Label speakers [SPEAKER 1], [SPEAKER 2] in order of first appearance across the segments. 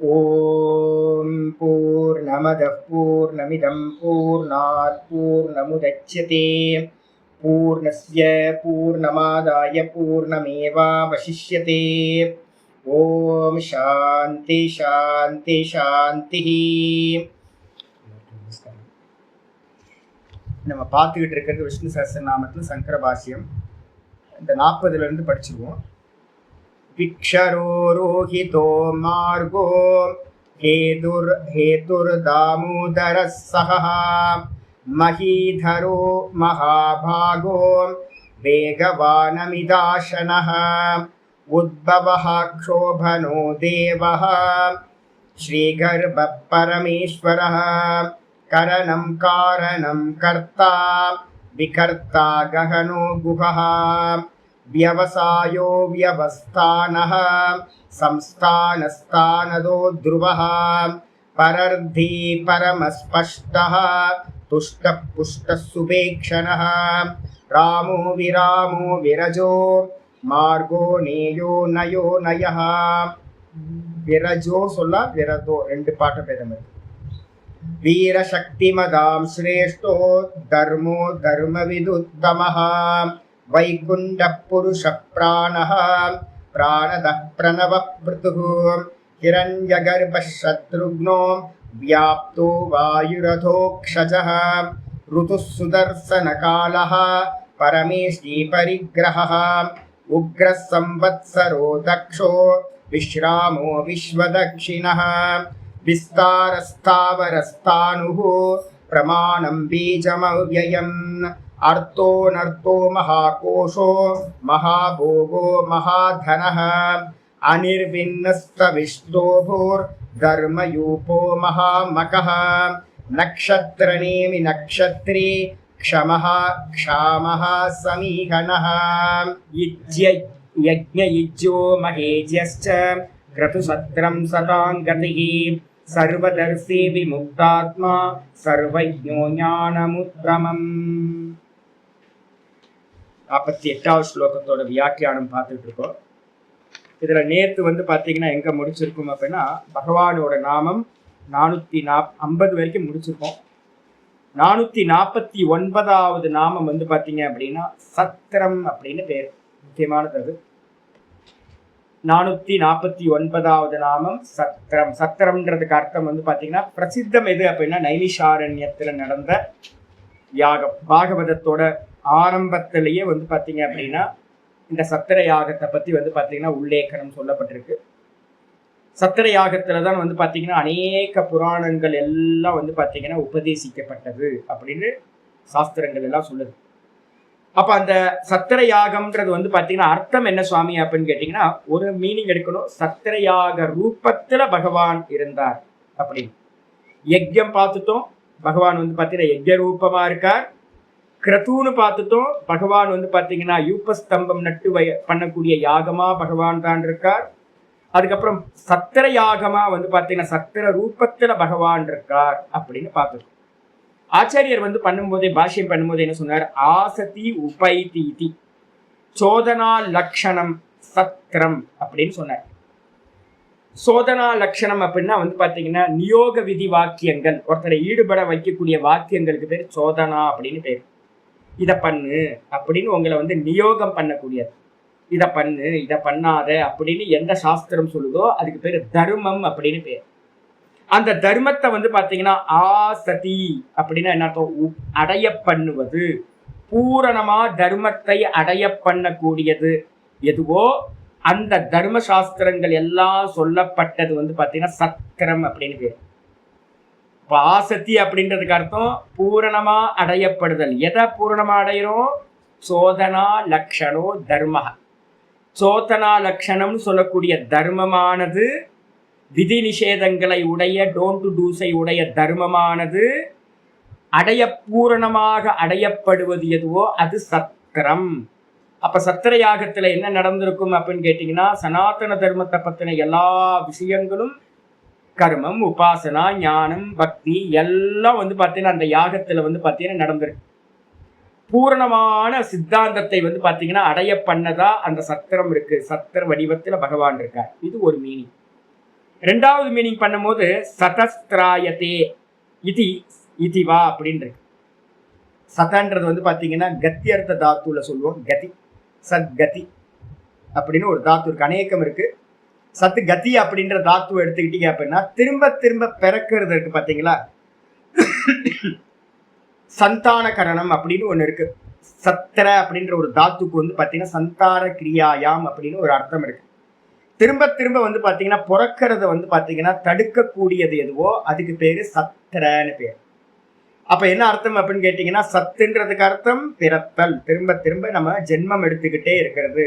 [SPEAKER 1] ஓம் பூர்ணமதః பூர்ணமிதம் பூர்ணாத் பூர்ணமுதச்யதே பூர்ணஸ்ய பூர்ணமாதாய பூர்ணமேவாவசிஷ்யதே. ஓம் சாந்தி சாந்தி சாந்தி. நம்ம பார்த்துக்கிட்டு இருக்கிறது விஷ்ணு சஹஸ்ரநாமத்தில் சங்கர பாஷ்யம். இந்த 40ல இருந்து படிச்சிருவோம். விக்ஷரோரோஹிதோ மார்கோ ஹேதுர்தாமோதரः சஹः மஹீதரோ மகாபாகோ வேகவானமிதாசனः உத்பவः க்ஷோபனோ தேவः ஸ்ரீகர்ப்ப பரமேஸ்வரः கரணம் காரணம் கர்த்தா விகர்த்தா கஹனோ குஹः व्यवसायो व्यवस्थानः संस्थानस्थानदो ध्रुवः परर्धी परमस्पष्टः तुष्टः पुष्टः सुपेक्षणः रामो विरजो मार्गो नेयो नयो नयः. विरजो சொல்ல விரதோ ரெண்டு பாட்டு பேதம் இருக்கு. வீரசக்திமதாம் ஸ்ரேஷ்டோ தர்மோ தர்மவிதுத்தமः वैकुण्ठ पुरुष प्राणः प्राणदः प्रणवः पृथुः हिरण्यगर्भः शत्रुघ्नो व्याप्तो वायुरथोक्षजः ऋतुः सुदर्शनकालः परमेशी परिग्रहः उग्रः संवत्सरो दक्षो विश्रामो विश्वदक्षिणः विस्तारस्तावरस्तानुः प्रमाणं बीजमव्ययम् अर्थोऽनर्थो महाकोशो महाभोगो महाधनः अनिर्विन्नस्तविष्टोभोर्धर्मयूपो महामकः नक्षत्रनेमि नक्षत्री क्षमः क्षामः समीहनः यज्ञयुज्यो महेज्यश्च क्रतुसत्रं सताङ्गतिः सर्वदर्शी विमुक्तात्मा सर्वज्ञो ஞானமுத்தமம். 48வது ஸ்லோகத்தோட வியாக்கியானம் பார்த்துட்டு இருக்கோம். இதுல நேத்து பாத்தீங்கன்னா எங்க முடிச்சிருக்கோம் அப்படின்னா பகவானோட நாமம் 450 வரைக்கும் முடிச்சிருக்கோம். 449வது நாமம் பாத்தீங்க அப்படின்னா சத்திரம் அப்படின்னு பேர். முக்கியமானது அது. 449வது நாமம் சத்திரம். சத்திரம்ன்றதுக்கு அர்த்தம் பாத்தீங்கன்னா பிரசித்தம் எது அப்படின்னா நைமிஷாரண்யத்துல நடந்த யாகம். பாகவதத்தோட ஆரம்பத்திலேயே பாத்தீங்க அப்படின்னா இந்த சத்திர யாகத்தை பத்தி பாத்தீங்கன்னா உல்லேಖனம் சொல்லப்பட்டிருக்கு. சத்திர யாகத்துலதான் பாத்தீங்கன்னா அநேக புராணங்கள் எல்லாம் பாத்தீங்கன்னா உபதேசிக்கப்பட்டது அப்படின்னு சாஸ்திரங்கள் எல்லாம் சொல்லுது. அப்ப அந்த சத்திர யாகம்ன்றது பாத்தீங்கன்னா அர்த்தம் என்ன சுவாமி அப்படின்னு கேட்டீங்கன்னா ஒரு மீனிங் எடுக்கணும். சத்திர யாக ரூபத்துல பகவான் இருந்தார் அப்படின்னு. யஜ்யம் பார்த்துட்டோம், பகவான் பாத்தீங்கன்னா யஜ்ய ரூபமா இருக்கார். கிரதூன்னு பார்த்துட்டோம், பகவான் பாத்தீங்கன்னா யூபஸ்தம்பம் நட்டு பண்ணக்கூடிய யாகமா பகவான் தான் இருக்கார். அதுக்கப்புறம் சத்திர யாகமா பாத்தீங்கன்னா சத்திர ரூபத்துல பகவான் இருக்கார் அப்படின்னு பார்த்துட்டோம். ஆச்சாரியர் பண்ணும்போதே பாஷ்யம் பண்ணும்போது என்ன சொன்னார்? ஆசதி உபைதி சோதனா லக்ஷணம் சத்திரம் அப்படின்னு சொன்னார். சோதனா லட்சணம் அப்படின்னா பாத்தீங்கன்னா நியோக விதி வாக்கியங்கள், ஒருத்தரை ஈடுபட வைக்கக்கூடிய வாக்கியங்களுக்கு பேர் சோதனா அப்படின்னு பேர். இதை பண்ணு அப்படின்னு உங்களை நியோகம் பண்ணக்கூடியது. இதை பண்ணு இதை பண்ணாத அப்படின்னு எந்த சாஸ்திரம் சொல்லுதோ அதுக்கு பேர் தர்மம் அப்படின்னு பேர். அந்த தர்மத்தை பாத்தீங்கன்னா ஆசதி அப்படின்னா என்ன அர்த்தம்? அடைய பண்ணுவது. பூரணமா தர்மத்தை அடைய பண்ணக்கூடியது எதுவோ அந்த தர்ம சாஸ்திரங்கள் எல்லாம் சொல்லப்பட்டது பாத்தீங்கன்னா சத்திரம் அப்படின்னு பேர். ஆசதி அப்படின்றதுக்கு அர்த்தம் பூரணமா அடையப்படுதல். எதை பூரணமா அடையிறோம்? சோதனா லக்ஷணோ தர்ம. சோதனா லக்ஷணம்னு சொல்லக்கூடிய தர்மமானது விதி நிஷேதங்களை உடைய டோன்ட் டூஸை உடைய தர்மமானது பூரணமாக அடையப்படுவது எதுவோ அது சத்திரம். அப்ப சத்திர யாகத்துல என்ன நடந்திருக்கும் அப்படின்னு கேட்டீங்கன்னா சனாதன தர்மத்தை பத்தின எல்லா விஷயங்களும் கர்மம் உபாசனா ஞானம் பக்தி எல்லாம் பாத்தீங்கன்னா அந்த யாகத்துல பாத்தீங்கன்னா நடந்திருக்கு. பூரணமான சித்தாந்தத்தை பாத்தீங்கன்னா அடைய பண்ணதா அந்த சத்திரம் இருக்கு. சத்திர வடிவத்துல பகவான் இருக்கார். இது ஒரு மீனிங். ரெண்டாவது மீனிங் பண்ணும்போது சதஸ்திராயத்தே இது இதுவா அப்படின்னு இருக்கு. சதன்றது வந்து பாத்தீங்கன்னா கத்தியர்த்த தாத்துல சொல்லுவோம். கதி, சத் கதி அப்படின்னு ஒரு தாத்து இருக்கு, அநேகம் இருக்கு. சத்து கதி அப்படின்ற தாத்துவை எடுத்துக்கிட்டீங்க அப்படின்னா திரும்ப திரும்ப பிறக்கிறது இருக்கு பாத்தீங்களா, சந்தான கரணம் அப்படின்னு ஒண்ணு இருக்கு. சத்திர அப்படின்ற ஒரு தாத்துக்கு வந்து பாத்தீங்கன்னா சந்தான கிரியாயாம் அப்படின்னு ஒரு அர்த்தம் இருக்கு. திரும்ப திரும்ப வந்து பாத்தீங்கன்னா பிறக்கிறத வந்து பாத்தீங்கன்னா தடுக்கக்கூடியது எதுவோ அதுக்கு பேரு சத்திரன்னு பேர். அப்ப என்ன அர்த்தம் அப்படின்னு கேட்டீங்கன்னா, சத்துன்றதுக்கு அர்த்தம் பிறத்தல், திரும்ப திரும்ப நம்ம ஜென்மம் எடுத்துக்கிட்டே இருக்கிறது.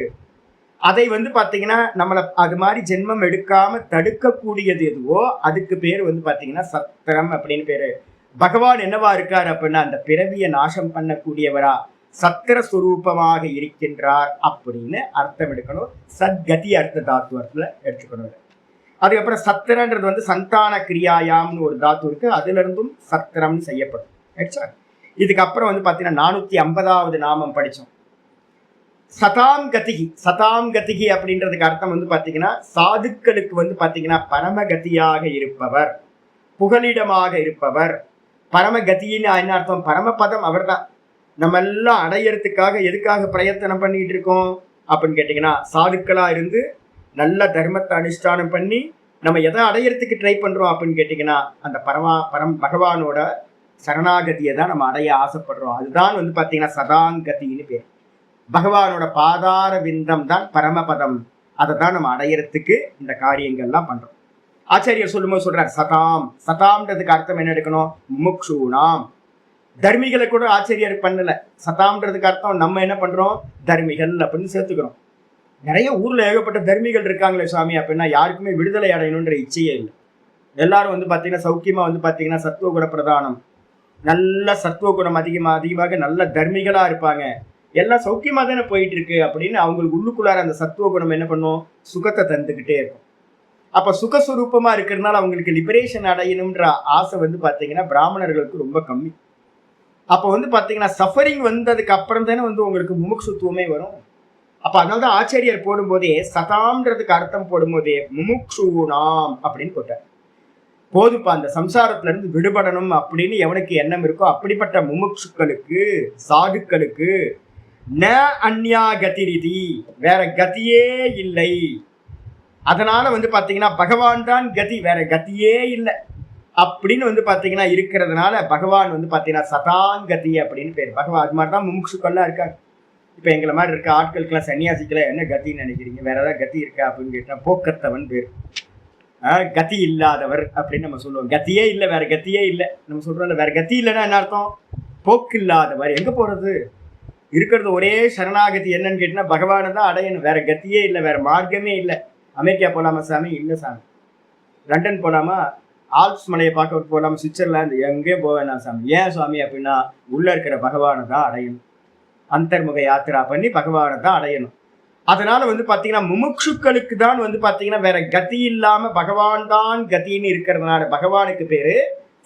[SPEAKER 1] அதை வந்து பாத்தீங்கன்னா நம்மளை அது மாதிரி ஜென்மம் எடுக்காம தடுக்கக்கூடியது எதுவோ அதுக்கு பேர் வந்து பாத்தீங்கன்னா சத்திரம் அப்படின்னு பேரு. பகவான் என்னவா இருக்காரு அப்படின்னா அந்த பிறவியை நாசம் பண்ணக்கூடியவரா சத்திர சுரூபமாக இருக்கின்றார் அப்படின்னு அர்த்தம் எடுக்கணும். சத்கதி அர்த்த தாத்துவத்துல எடுத்துக்கணும். அதுக்கப்புறம் சத்திரன்றது வந்து சந்தான கிரியாயாம்னு ஒரு தாத்து இருக்கு, அதுல இருந்தும் சத்திரம் செய்யப்படும். இதுக்கப்புறம் வந்து பாத்தீங்கன்னா 450வது நாமம் படிச்சோம். சதாம் கதிகி. சதாம் கதிகி அப்படின்றதுக்கு அர்த்தம் வந்து பாத்தீங்கன்னா சாதுக்களுக்கு வந்து பாத்தீங்கன்னா பரமகதியாக இருப்பவர், புகலிடமாக இருப்பவர். பரமகதின்னு என்ன அர்த்தம்? பரமபதம் அவர் தான். நம்ம எல்லாம் அடையறதுக்காக எதுக்காக பிரயத்தனம் பண்ணிட்டு இருக்கோம் அப்படின்னு கேட்டீங்கன்னா, சாதுக்களா இருந்து நல்ல தர்மத்தை அனுஷ்டானம் பண்ணி நம்ம எதை அடையறதுக்கு ட்ரை பண்றோம் அப்படின்னு கேட்டீங்கன்னா அந்த பகவானோட சரணாகதியை தான் நம்ம அடைய ஆசைப்படுறோம். அதுதான் வந்து பாத்தீங்கன்னா சதாங்கதின்னு பேர். பகவானோட பாதார விந்தம் தான் பரமபதம். அதை தான் நம்ம அடையறதுக்கு இந்த காரியங்கள்லாம் பண்றோம். ஆச்சாரியர் சொல்லும்போது சொல்றார் சதாம். சதாம்ன்றதுக்கு அர்த்தம் என்ன எடுக்கணும்? முமுக்ஷூனாம். தர்மிகளை கூட ஆச்சரியர் பண்ணல. சதாம்ன்றதுக்கு அர்த்தம் நம்ம என்ன பண்றோம்? தர்மிகள் அப்படின்னு சேர்த்துக்கிறோம். நிறைய ஊர்ல ஏகப்பட்ட தர்மிகள் இருக்காங்களே சுவாமி அப்படின்னா யாருக்குமே விடுதலை அடையணுன்ற இச்சையே இல்லை. எல்லாரும் வந்து பாத்தீங்கன்னா சௌக்கியமா வந்து பாத்தீங்கன்னா சத்துவகுண பிரதானம், நல்ல சத்துவகுணம் அதிகமாக நல்ல தர்மிகளா இருப்பாங்க. எல்லாம் சௌக்கியமா தானே போயிட்டு இருக்கு அப்படின்னு அவங்களுக்கு உள்ளுக்குள்ளார அந்த சத்துவகுணம் என்ன பண்ணும்? சுகத்தை தந்துகிட்டே இருக்கும். அப்ப சுகஸ்வரூபமா இருக்கிறதுனால அவங்களுக்கு லிபரேஷன் அடையணும்ன்ற ஆசை வந்து பாத்தீங்கன்னா பிராமணர்களுக்கு ரொம்ப கம்மி. அப்ப வந்து பாத்தீங்கன்னா சஃபரிங் வந்ததுக்கு அப்புறம் தானே வந்து உங்களுக்கு முமுட்சுத்துவமே வரும். அப்ப அதனாலதான் ஆச்சாரியர் போடும்போதே சதாம்ன்றதுக்கு அர்த்தம் போடும்போதே முமுட்சூனாம் அப்படின்னு போட்டார். போதுப்பா அந்த சம்சாரத்துல இருந்து விடுபடணும் அப்படின்னு எவனுக்கு எண்ணம் இருக்கோ அப்படிப்பட்ட முமுட்சுக்களுக்கு, சாதுக்களுக்கு ந அந்யா கதிரிதி, வேற கதியே இல்லை. அதனால வந்து பாத்தீங்கன்னா பகவான் தான் கதி, வேற கதியே இல்லை அப்படின்னு வந்து பாத்தீங்கன்னா இருக்கிறதுனால பகவான் வந்து பாத்தீங்கன்னா சதாங்கதி அப்படின்னு பேர். பகவான் அது மாதிரிதான் முமுட்சுக்கள்லாம் இருக்காங்க. இப்ப எங்களை மாதிரி இருக்க ஆட்களுக்கெல்லாம் சன்னியாசிக்கெல்லாம் என்ன கத்தின்னு நினைக்கிறீங்க? வேற ஏதாவது கத்தி இருக்கா அப்படின்னு கேட்டா போக்கத்தவன் பேர். கத்தி இல்லாதவர் அப்படின்னு நம்ம சொல்லுவோம். கத்தியே இல்லை, வேற கத்தியே இல்லை நம்ம சொல்றோம்ல. வேற கத்தி இல்லைன்னா என்ன அர்த்தம்? போக்கு இல்லாதவர். எங்க போறது? இருக்கிறது ஒரே சரணாகதி என்னன்னு கேட்டீங்கன்னா பகவானை தான் அடையணும். வேற கத்தியே இல்லை, வேற மார்க்கமே இல்லை. அமெரிக்கா போலாமா சாமி? இல்லை சாமி. லண்டன் போலாமா? ஆல்ப்ஸ் மலையை பார்க்க போலாமா? சுவிட்சர்லாந்து? எங்கேயும் போவேனா சாமி. ஏன் சுவாமி அப்படின்னா உள்ள இருக்கிற பகவானை தான் அடையணும். அந்தர்முக யாத்திரா பண்ணி பகவானை தான் அடையணும். அதனால வந்து பாத்தீங்கன்னா முமுட்சுக்களுக்கு தான் வந்து பாத்தீங்கன்னா வேற கதி இல்லாம பகவான் தான் கத்தின்னு இருக்கிறதுனால பகவானுக்கு பேரு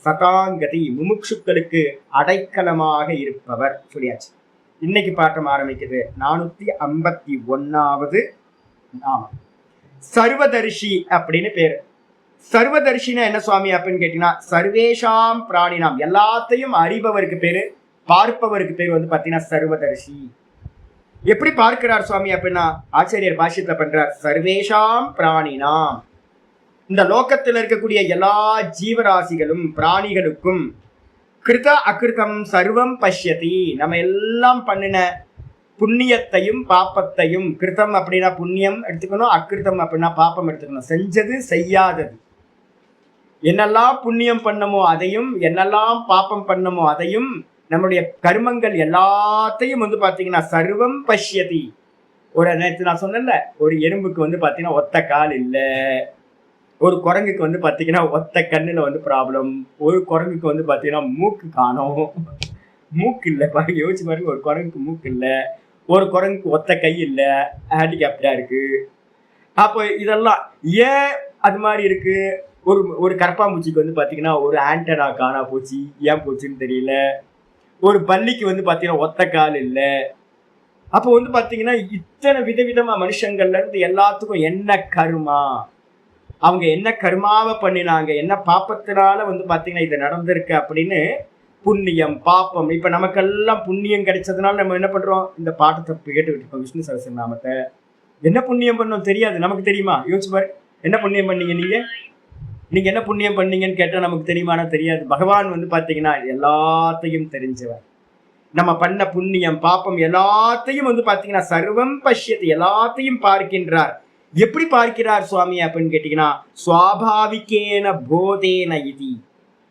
[SPEAKER 1] சதாங்கதி. முமுட்சுக்களுக்கு அடைக்கலமாக இருப்பவர் சொல்லியாச்சு. இன்னைக்கு பாட்டம் ஆரம்பிக்குது 451வது நாமம். சர்வதர்ஷி அப்படின்னு பேரு. சர்வதர்ஷினா என்ன சுவாமி அப்படின்னு கேட்டீங்கன்னா சர்வேஷாம் பிராணினாம், எல்லாத்தையும் அறிபவருக்கு பேரு, பார்ப்பவருக்கு பேர் வந்து பாத்தீங்கன்னா சர்வதர்ஷி. எப்படி பார்க்கிறார் சுவாமி அப்படின்னா ஆச்சாரியர் பாஷ்யத்துல பண்றார் சர்வேஷாம் பிராணினாம், இந்த லோகத்தில் இருக்கக்கூடிய எல்லா ஜீவராசிகளும் பிராணிகளுக்கும் கிருத அகிருதம் சர்வம் பஷ்யதி, நம்ம எல்லாம் பண்ணின புண்ணியத்தையும் பாப்பத்தையும், கிருத்தம் அப்படின்னா புண்ணியம் எடுத்துக்கணும், அக்கிருத்தம் அப்படின்னா பாப்பம் எடுத்துக்கணும். செஞ்சது செய்யாதது, என்னெல்லாம் புண்ணியம் பண்ணமோ அதையும் என்னெல்லாம் பாப்பம் பண்ணமோ அதையும், நம்மளுடைய கர்மங்கள் எல்லாத்தையும் வந்து பாத்தீங்கன்னா சர்வம் பஷ்யதி. ஒரு நேற்று நான் சொன்னேன்ல, ஒரு எறும்புக்கு வந்து பாத்தீங்கன்னா ஒத்த கால் இல்லை, ஒரு குரங்குக்கு வந்து பாத்தீங்கன்னா ஒத்த கண்ணுல வந்து ப்ராப்ளம், ஒரு குரங்குக்கு வந்து பாத்தீங்கன்னா மூக்கு காணும், மூக்கு இல்லை பாருங்க, யோசிச்சு பாருங்க. ஒரு குரங்குக்கு மூக்கு இல்லை, ஒரு குரங்குக்கு ஒத்த கை இல்லை, ஹேண்டிகேப்டா இருக்கு. அப்போ இதெல்லாம் ஏன் அது மாதிரி இருக்கு? ஒரு கரப்பாம்பூச்சிக்கு வந்து பாத்தீங்கன்னா ஒரு ஆண்டனா காணா போச்சு, ஏன் போச்சுன்னு தெரியல. ஒரு பல்லிக்கு வந்து பாத்தீங்கன்னா ஒத்த கால் இல்லை. அப்போ வந்து பாத்தீங்கன்னா இத்தனை விதவிதமா மனுஷங்கள்ல இருந்து எல்லாத்துக்கும் என்ன கர்மா, அவங்க என்ன கர்மாவை பண்ணினாங்க, என்ன பாப்பத்தினால வந்து பாத்தீங்கன்னா இது நடந்திருக்கு அப்படின்னு புண்ணியம் பாப்பம். இப்ப நமக்கெல்லாம் புண்ணியம் கிடைச்சதுனால நம்ம என்ன பண்றோம், இந்த பாட்டத்தை கேட்டுக்கிட்டு இருக்கோம் விஷ்ணு சகஸ்ரநாமத்தை. என்ன புண்ணியம் பண்ணோம் தெரியாது, நமக்கு தெரியுமா? யோசிச்சு பாரு, என்ன புண்ணியம் பண்ணீங்க நீங்க என்ன புண்ணியம் பண்ணீங்கன்னு கேட்டா நமக்கு தெரியுமானா தெரியாது. பகவான் வந்து பாத்தீங்கன்னா எல்லாத்தையும் தெரிஞ்சவர். நம்ம பண்ண புண்ணியம் பாப்பம் எல்லாத்தையும் வந்து பாத்தீங்கன்னா சர்வம் பஷ்யத்தை, எல்லாத்தையும் பார்க்கின்றார். எப்படி பார்க்கிறார் சுவாமி அப்படின்னு கேட்டீங்கன்னா, சுவாபாவிகேன போதேன இதி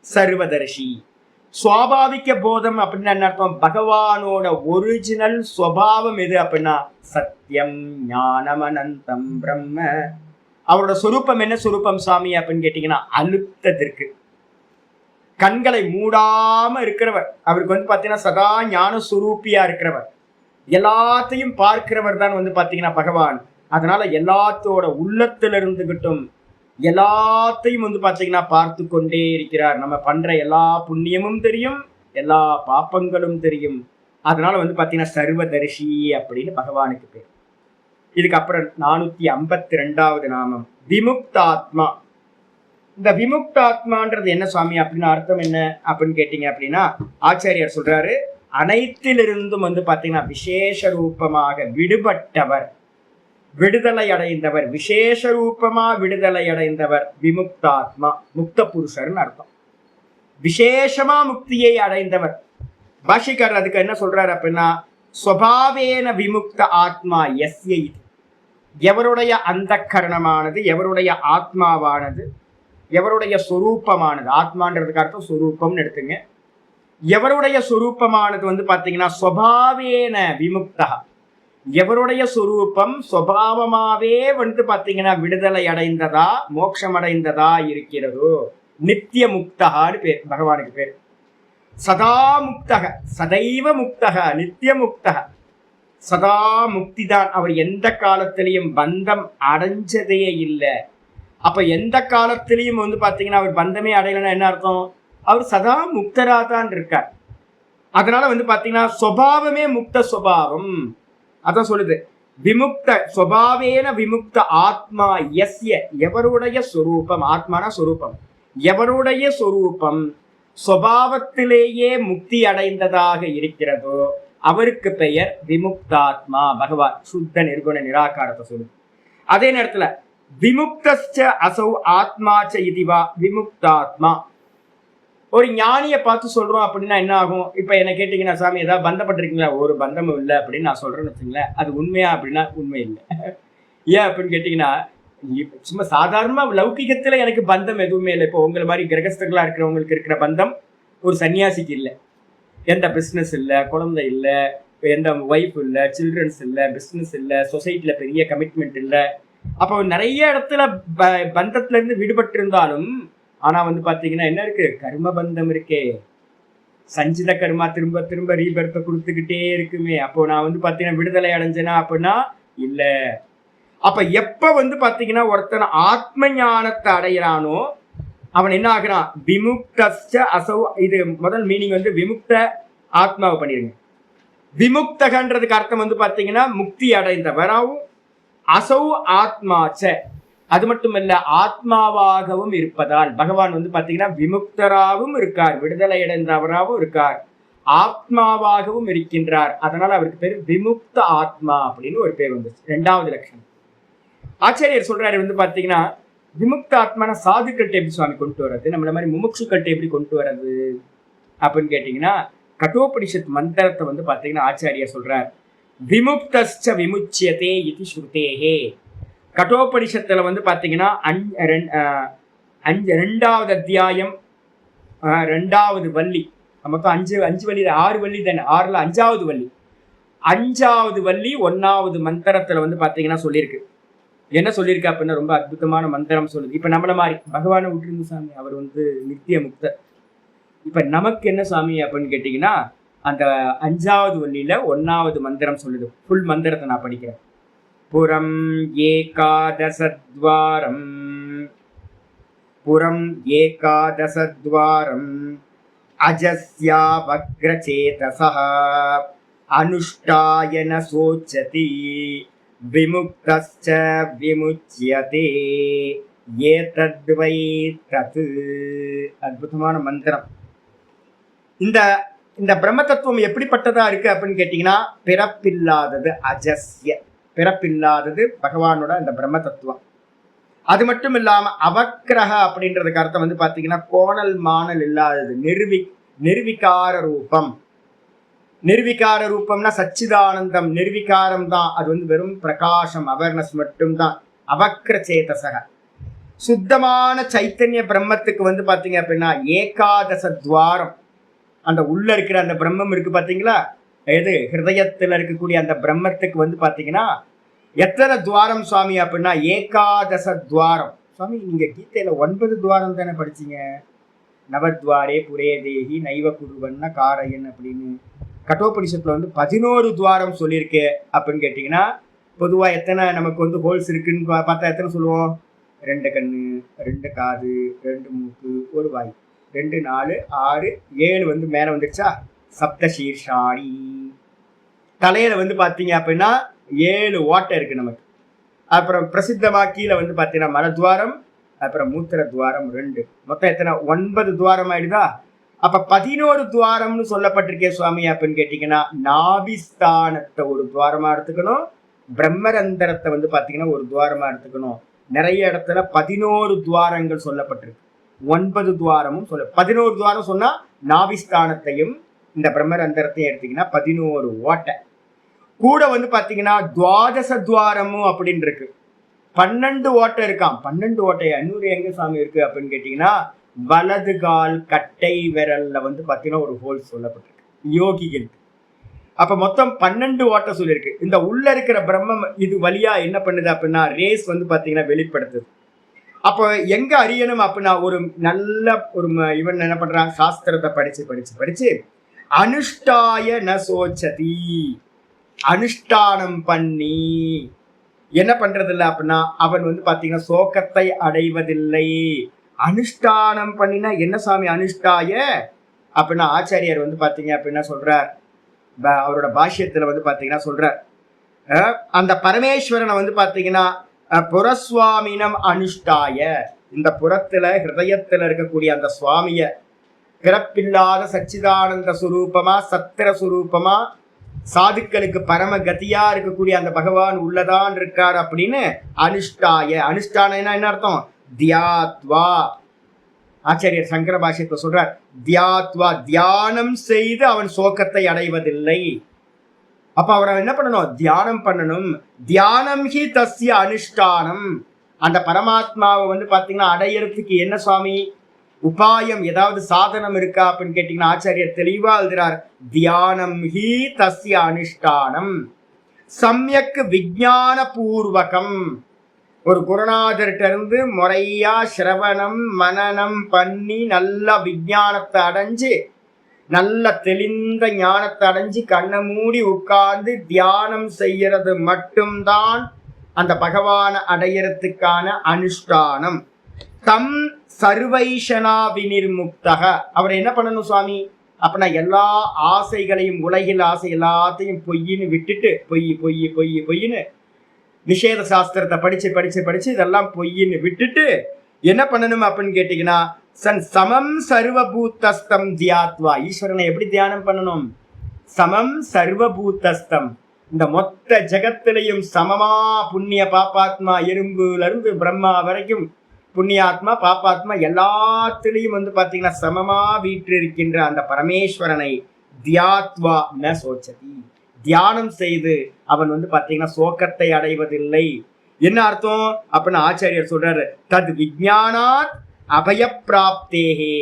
[SPEAKER 1] சர்வதர்ஷி. சுவாபாவிக போதம் அப்படின்னு என்ன அர்த்தம்? பகவானோட ஒரிஜினல் சுவாவம் எது அப்படின்னா சத்தியம் ஞானம் அனந்தம் பிரம்ம. அவரோட சொரூப்பம் என்ன சொரூப்பம் சாமி அப்படின்னு கேட்டீங்கன்னா அலுப்தத்திற்கு கண்களை மூடாம இருக்கிறவர். அவருக்கு வந்து பாத்தீங்கன்னா சதா ஞான சுரூப்பியா இருக்கிறவர், எல்லாத்தையும் பார்க்கிறவர் தான் வந்து பாத்தீங்கன்னா பகவான். அதனால எல்லாத்தோட உள்ளத்துல இருந்துகிட்டும் எல்லாத்தையும் வந்து பாத்தீங்கன்னா பார்த்து கொண்டே இருக்கிறார். நம்ம பண்ற எல்லா புண்ணியமும் தெரியும், எல்லா பாப்பங்களும் தெரியும். அதனால வந்து பாத்தீங்கன்னா சர்வதர்ஷி அப்படின்னு பகவானுக்கு பேர். இதுக்கப்புறம் 452வது நாமம் விமுக்தாத்மா. இந்த விமுக்தாத்மான்றது என்ன சுவாமி அப்படின்னு அர்த்தம் என்ன அப்படின்னு கேட்டீங்க அப்படின்னா, ஆச்சாரியார் சொல்றாரு, அனைத்திலிருந்தும் வந்து பாத்தீங்கன்னா விசேஷ ரூபமாக விடுபட்டவர், விடுதலை அடைந்தவர், விசேஷ ரூபமா விடுதலை அடைந்தவர் விமுக்தாத்மா. முக்த புருஷர்னு அர்த்தம். விசேஷமா முக்தியை அடைந்தவர். பாஷிகர் அதுக்கு என்ன சொல்றாரு அப்படின்னா, ஸ்வபாவேன விமுக்த ஆத்மா எஸ்யை. எவருடைய அந்த கரணமானது, எவருடைய ஆத்மாவானது, எவருடைய சொரூபமானது, ஆத்மான்றதுக்கு அர்த்தம் சொரூபம்னு எடுத்துங்க. எவருடைய சொரூபமானது வந்து பாத்தீங்கன்னா ஸ்வபாவேன விமுக்தா, எவருடைய சொரூபம் சுபாவமாவே வந்து பாத்தீங்கன்னா விடுதலை அடைந்ததா மோட்சம் அடைந்ததா இருக்கிறதோ நித்திய முக்தகான்னு பேர் பகவானுக்கு பேர். சதா முக்தக, சதைவ முக்தக, நித்திய முக்தக, சதா முக்தி தான். அவர் எந்த காலத்திலையும் பந்தம் அடைஞ்சதே இல்லை. அப்ப எந்த காலத்திலையும் வந்து பாத்தீங்கன்னா அவர் பந்தமே அடையலைன்னா என்ன அர்த்தம்? அவர் சதா முக்தரா தான் இருக்கார். அதனால வந்து பாத்தீங்கன்னா சுபாவமே முக்த சுபாவம். அதான் சொல்லுது, விமுக்த சுபாவேன விமுக்த ஆத்மா எஸ்ய, எவருடைய சொரூபம், ஆத்மானா சொரூபம், எவருடைய சொரூபம் சுபாவத்திலேயே முக்தி அடைந்ததாக இருக்கிறதோ அவருக்கு பெயர் விமுக்தாத்மா. பகவான் சுத்த நிர்குண நிராகாரத்தை சொல்லுது. அதே நேரத்துல விமுக்தஸ்ச அசௌ ஆத்மாச்ச இதுவா விமுக்தாத்மா. ஒரு ஞானியை பார்த்து சொல்றோம் அப்படின்னா என்ன ஆகும்? இப்ப என்ன கேட்டீங்கன்னா, சாமி ஏதாவது பந்தப்பட்டிருக்கீங்களா? ஒரு பந்தமும் இல்லை அப்படின்னு நான் சொல்றேன்னு வச்சுங்களேன், அது உண்மையா அப்படின்னா உண்மை இல்லை. ஏன் அப்படின்னு கேட்டீங்கன்னா, சும்மா சாதாரணமா லௌகிகத்துல எனக்கு பந்தம் எதுவுமே இல்லை. இப்போ உங்களை மாதிரி கிரகஸ்தர்களா இருக்கிறவங்களுக்கு இருக்கிற பந்தம் ஒரு சன்னியாசிக்கு இல்லை. எந்த பிஸ்னஸ் இல்லை, குழந்தை இல்லை, எந்த ஒய்ஃப் இல்லை, சில்ட்ரன்ஸ் இல்லை, பிஸ்னஸ் இல்லை, சொசைட்டில பெரிய கமிட்மெண்ட் இல்லை. அப்போ நிறைய இடத்துல பந்தத்துல இருந்து விடுபட்டு இருந்தாலும், ஆனா வந்து பாத்தீங்கன்னா என்ன இருக்கு? கர்ம பந்தம் இருக்கே, சஞ்சித கர்மா திரும்ப திரும்ப ரீபர்த்தை கொடுத்துக்கிட்டே இருக்குமே. அப்போ நான் வந்து பாத்தீங்கன்னா விடுதலை அடைஞ்சேனா அப்படின்னா இல்ல. அப்ப எப்ப வந்து பாத்தீங்கன்னா ஒருத்தன் ஆத்ம ஞானத்தை அடையிறானோ அவன் என்ன ஆகுறான்? விமுக்தஸ்ச அசௌ. இது முதல் மீனிங் வந்து விமுக்த ஆத்மாவை பண்ணிருங்க. விமுக்தகன்றதுக்கு அர்த்தம் வந்து பாத்தீங்கன்னா முக்தி அடைந்தவராகவும், அசௌ ஆத்மாச்ச, அது மட்டுமல்ல ஆத்மாவாகவும் இருப்பதால் பகவான் வந்து பாத்தீங்கன்னா விமுக்தராகவும் இருக்கார், விடுதலை அடைந்தவராகவும் இருக்கார், ஆத்மாவாகவும் இருக்கின்றார். அதனால அவருக்கு பேர் விமுக்த ஆத்மா அப்படின்னு ஒரு பேர் வந்துச்சு. 2வது லட்சணம் ஆச்சாரியர் சொல்றாரு வந்து பாத்தீங்கன்னா, விமுக்த ஆத்மான சாதுக்கள்கிட்ட எப்படி சுவாமி கொண்டு வர்றது, நம்மள மாதிரி முமுட்சுக்கள்கிட்ட எப்படி கொண்டு வர்றது அப்படின்னு கேட்டீங்கன்னா, கட்டோபனிஷத் மந்திரத்தை வந்து பாத்தீங்கன்னா ஆச்சாரியர் சொல்றார், விமுக்தஸ்ச விமுச்சியதே இது ஸ்ருதேஹே. கட்டோபனிஷத்துல வந்து பாத்தீங்கன்னா 2வது அத்தியாயம் 2வது வள்ளி, நமக்கு 5 வள்ளி 6 வள்ளி தானே, 6ல 5வது வள்ளி, 5வது வள்ளி 1வது மந்திரத்துல வந்து பாத்தீங்கன்னா சொல்லியிருக்கு. என்ன சொல்லியிருக்கா அப்படின்னா ரொம்ப அற்புதமான மந்திரம் சொல்லுது. இப்ப நம்மள மாதிரி பகவானை விட்டுருந்து சாமி, அவர் வந்து நித்திய முக்தர். இப்ப நமக்கு என்ன சாமி அப்படின்னு கேட்டீங்கன்னா, அந்த 5வது வள்ளியில 1வது மந்திரம் சொல்லுது. ஃபுல் மந்திரத்தை நான் படிக்கிறேன். புரம் ஏகாதசத்வாரம், புரம் ஏகாதசத்வாரம் அஜஸ்யா வக்ரசேதசஹ அனுஷ்டாயன சோச்சதி விமுக்தஸ்ச விமுச்யதே ஏதத்வை தத். அற்புதமான மந்திரம். இந்த இந்த பிரம்ம தத்துவம் எப்படிப்பட்டதா இருக்கு அப்படின்னு கேட்டீங்கன்னா, பிறப்பில்லாதது, அஜஸ்ய, பிறப்பில்லாதது பகவானோட அந்த பிரம்ம தத்துவம். அது மட்டும் இல்லாம அவக்கிரக அப்படின்றதுக்கு அர்த்தம் வந்து பாத்தீங்கன்னா கோணல் மாணல் இல்லாதது, நிர்விகார ரூபம். நிர்விகார ரூபம்னா சச்சிதானந்தம், நிர்விகாரம் தான், அது வந்து வெறும் பிரகாசம், அவேர்னஸ் மட்டும்தான். அவக்ர சேதசக, சுத்தமான சைத்தன்ய பிரம்மத்துக்கு வந்து பாத்தீங்க அப்படின்னா ஏகாதச துவாரம். அந்த உள்ள இருக்கிற அந்த பிரம்மம் இருக்கு பாத்தீங்களா, எது ஹிருதயத்துல இருக்கக்கூடிய அந்த பிரம்மத்துக்கு வந்து பாத்தீங்கன்னா எத்தனை துவாரம் சுவாமி அப்படின்னா ஏகாதச துவாரம். சுவாமி நீங்க கீதையில 9 துவாரம் தானே படிச்சீங்க, நவத்வாரே புரே தேகி நைவ குருவன்ன காரையன் அப்படின்னு. கட்டோபனிஷத்துல வந்து 11 துவாரம் சொல்லியிருக்கு அப்படின்னு கேட்டீங்கன்னா, பொதுவா எத்தனை நமக்கு வந்து ஹோல்ஸ் இருக்குன்னு பார்த்தா எத்தனை சொல்லுவோம்? 2 கண்ணு, 2 காது, 2 மூக்கு, 1 வாய், 2 4 6 7 வந்து மேல வந்துருச்சா, சப்த சீர்ஷாணி. தலையில வந்து பாத்தீங்க அப்படின்னா 7 ஓட்டை இருக்கு நமக்கு. அப்புறம் பிரசித்தமா கீழே வந்து பாத்தீங்கன்னா மலத்வாரம், அப்புறம் மூத்திர துவாரம் 2, மொத்தம் எத்தனை? 9 துவாரம் ஆயிடுதா? அப்ப 11 துவாரம்னு சொல்லப்பட்டிருக்கே சுவாமி அப்படின்னு கேட்டீங்கன்னா, நாபிஸ்தானத்தை ஒரு துவாரமா எடுத்துக்கணும், பிரம்மரந்தரத்தை வந்து பாத்தீங்கன்னா ஒரு துவாரமா எடுத்துக்கணும். நிறைய இடத்துல 11 துவாரங்கள் சொல்லப்பட்டிருக்கு, 9 துவாரமும் சொல்ல. 11 துவாரம் சொன்னா நாபிஸ்தானத்தையும் இந்த பிரம்மரந்தரத்தையும் எடுத்தீங்கன்னா 11 ஓட்டை. கூட வந்து பாத்தீங்கன்னா துவாதச துவாரமும் அப்படின்னு இருக்கு, 12 ஓட்டை இருக்கான். 12 ஓட்டை அன்னூறு எங்க சாமி இருக்கு அப்படின்னு கேட்டீங்கன்னா, வலது கால் கட்டை விரல்ல வந்து பாத்தீங்கன்னா ஒரு ஹோல் சொல்லப்பட்டிருக்கு யோகிகளுக்கு. அப்ப மொத்தம் 12 ஓட்டை சொல்லியிருக்கு. இந்த உள்ள இருக்கிற பிரம்மம் இது வழியா என்ன பண்ணுது அப்படின்னா ரேஸ் வந்து பாத்தீங்கன்னா வெளிப்படுத்துது. அப்போ எங்க அறியணும் அப்படின்னா, ஒரு நல்ல ஒரு இவன் என்ன பண்றான், சாஸ்திரத்தை படிச்சு படிச்சு படிச்சு அனுஷ்டாய ந சோச்சதி, அனுஷ்டானம் பண்ணி என்ன பண்றது இல்லை அப்படின்னா அவன் வந்து பாத்தீங்கன்னா சோகத்தை அடைவதில்லை. அனுஷ்டானம் பண்ணினா என்ன சாமி அனுஷ்டாய அப்படின்னா, ஆச்சாரியார் வந்து பாத்தீங்க அப்படின்னா சொல்றார், அவரோட பாஷ்யத்துல வந்து பாத்தீங்கன்னா சொல்றார், அந்த பரமேஸ்வரனை வந்து பாத்தீங்கன்னா புறசுவாமினம் அனுஷ்டாய, இந்த புறத்துல ஹிருதயத்துல இருக்கக்கூடிய அந்த சுவாமிய பிறப்பில்லாத சச்சிதானந்த சுரூபமா சத்திர சுரூபமா சாதுக்களுக்கு பரம கதியா இருக்கக்கூடிய அந்த பகவான் உள்ளதான் இருக்கார் அப்படின்னு அனுஷ்டாய. அனுஷ்டானா என்ன அர்த்தம்? தியாத்வா. ஆச்சாரியர் சங்கர பாஷ்யத்தை சொல்றார், தியாத்வா, தியானம் செய்து அவன் சோகத்தை அடைவதில்லை. அப்ப அவரை என்ன பண்ணணும்? தியானம் பண்ணணும். தியானம் ஹி தஸ்ய அனுஷ்டானம். அந்த பரமாத்மாவை வந்து பாத்தீங்கன்னா அடையறதுக்கு என்ன சுவாமி உபாயம், ஏதாவது சாதனம் இருக்கா அப்படின்னு கேட்டீங்கன்னா ஆச்சாரியர் தெளிவா எழுதுறார், தியானம் ஹி தஸ்ய அனுஷ்டானம் சம்யக் விஞ்ஞான பூர்வகம். ஒரு குருநாதர்கிட்ட இருந்து முறையா சிரவணம் மனனம் பண்ணி நல்ல விஞ்ஞானத்தை அடைஞ்சு நல்ல தெளிந்த ஞானத்தை அடைஞ்சு கண்ணை மூடி உட்கார்ந்து தியானம் செய்யறது மட்டும்தான் அந்த பகவானை அடையறதுக்கான அனுஷ்டானம். தம் சர்வைஷனா விநிர்முக்தக. அவர் என்ன பண்ணணும் சுவாமி அப்படின்னா, எல்லா ஆசைகளையும் உலகில் ஆசை எல்லாத்தையும் பொய்ன்னு விட்டுட்டு, பொய் பொய் பொய் பொய்ன்னு நிஷேத சாஸ்திரத்தை படிச்சு படிச்சு படிச்சு இதெல்லாம் பொய்ன்னு விட்டுட்டு என்ன பண்ணணும் அப்படின்னு கேட்டீங்கன்னா, சன் சமம் சர்வபூத்தஸ்தம் தியாத்வா. ஈஸ்வரனை எப்படி தியானம் பண்ணணும்? சமம் சர்வபூத்தஸ்தம், இந்த மொத்த ஜகத்திலையும் சமமா புண்ணிய பாப்பாத்மா, எறும்புல இருந்து பிரம்மா வரைக்கும் புண்ணியாத்மா பாப்பாத்மா எல்லாத்திலையும் வந்து பாத்தீங்கன்னா சமமா வீற்றிருக்கின்ற அந்த பரமேஸ்வரனை தியாத்வா ந சோச்சதி, தியானம் செய்து அவன் வந்து பாத்தீங்கன்னா சோகத்தை அடைவதில்லை. என்ன அர்த்தம் அப்படின்னு ஆச்சாரியர் சொல்றாரு, தத் விஜ்ஞானாத் அபயப்பிராப்தேஹே.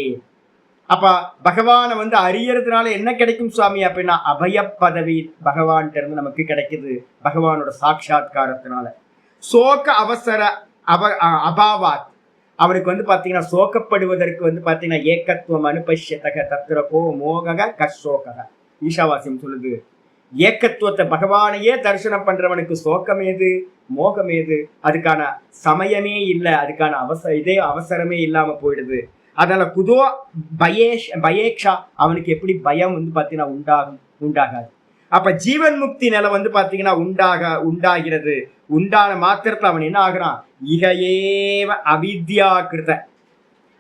[SPEAKER 1] அப்ப பகவானை வந்து அறியறதுனால என்ன கிடைக்கும் சுவாமி அப்படின்னா, அபய பதவி பகவான்கிட்ட இருந்து நமக்கு கிடைக்குது பகவானோட சாட்சாத்காரத்தினால. சோக அவசர அபாவாத், அவனுக்கு வந்து பாத்தீங்கன்னா சோகப்படுவதற்கு வந்து பாத்தீங்கன்னா ஏக்கத்துவம் அனுபஷ்யத்தக தத்திரகோ மோக கஷோக. ஈஷாவாசியம் சொல்லுது, ஏக்கத்துவத்தை பகவானையே தரிசனம் பண்றவனுக்கு சோகம் ஏது மோகம் ஏது? அதுக்கான சமயமே இல்லை, அதுக்கான அவசரமே இல்லாம போயிடுது. அதனால குதோ பயேக்ஷா, அவனுக்கு எப்படி பயம் வந்து பாத்தீங்கன்னா உண்டாகாது. அப்ப ஜீவன் முக்தி நிலை வந்து பாத்தீங்கன்னா உண்டாகிறது. உண்டான மாத்திரத்துல அவன் என்ன ஆகுறான்? இகையேவ அவித்யாகிருத,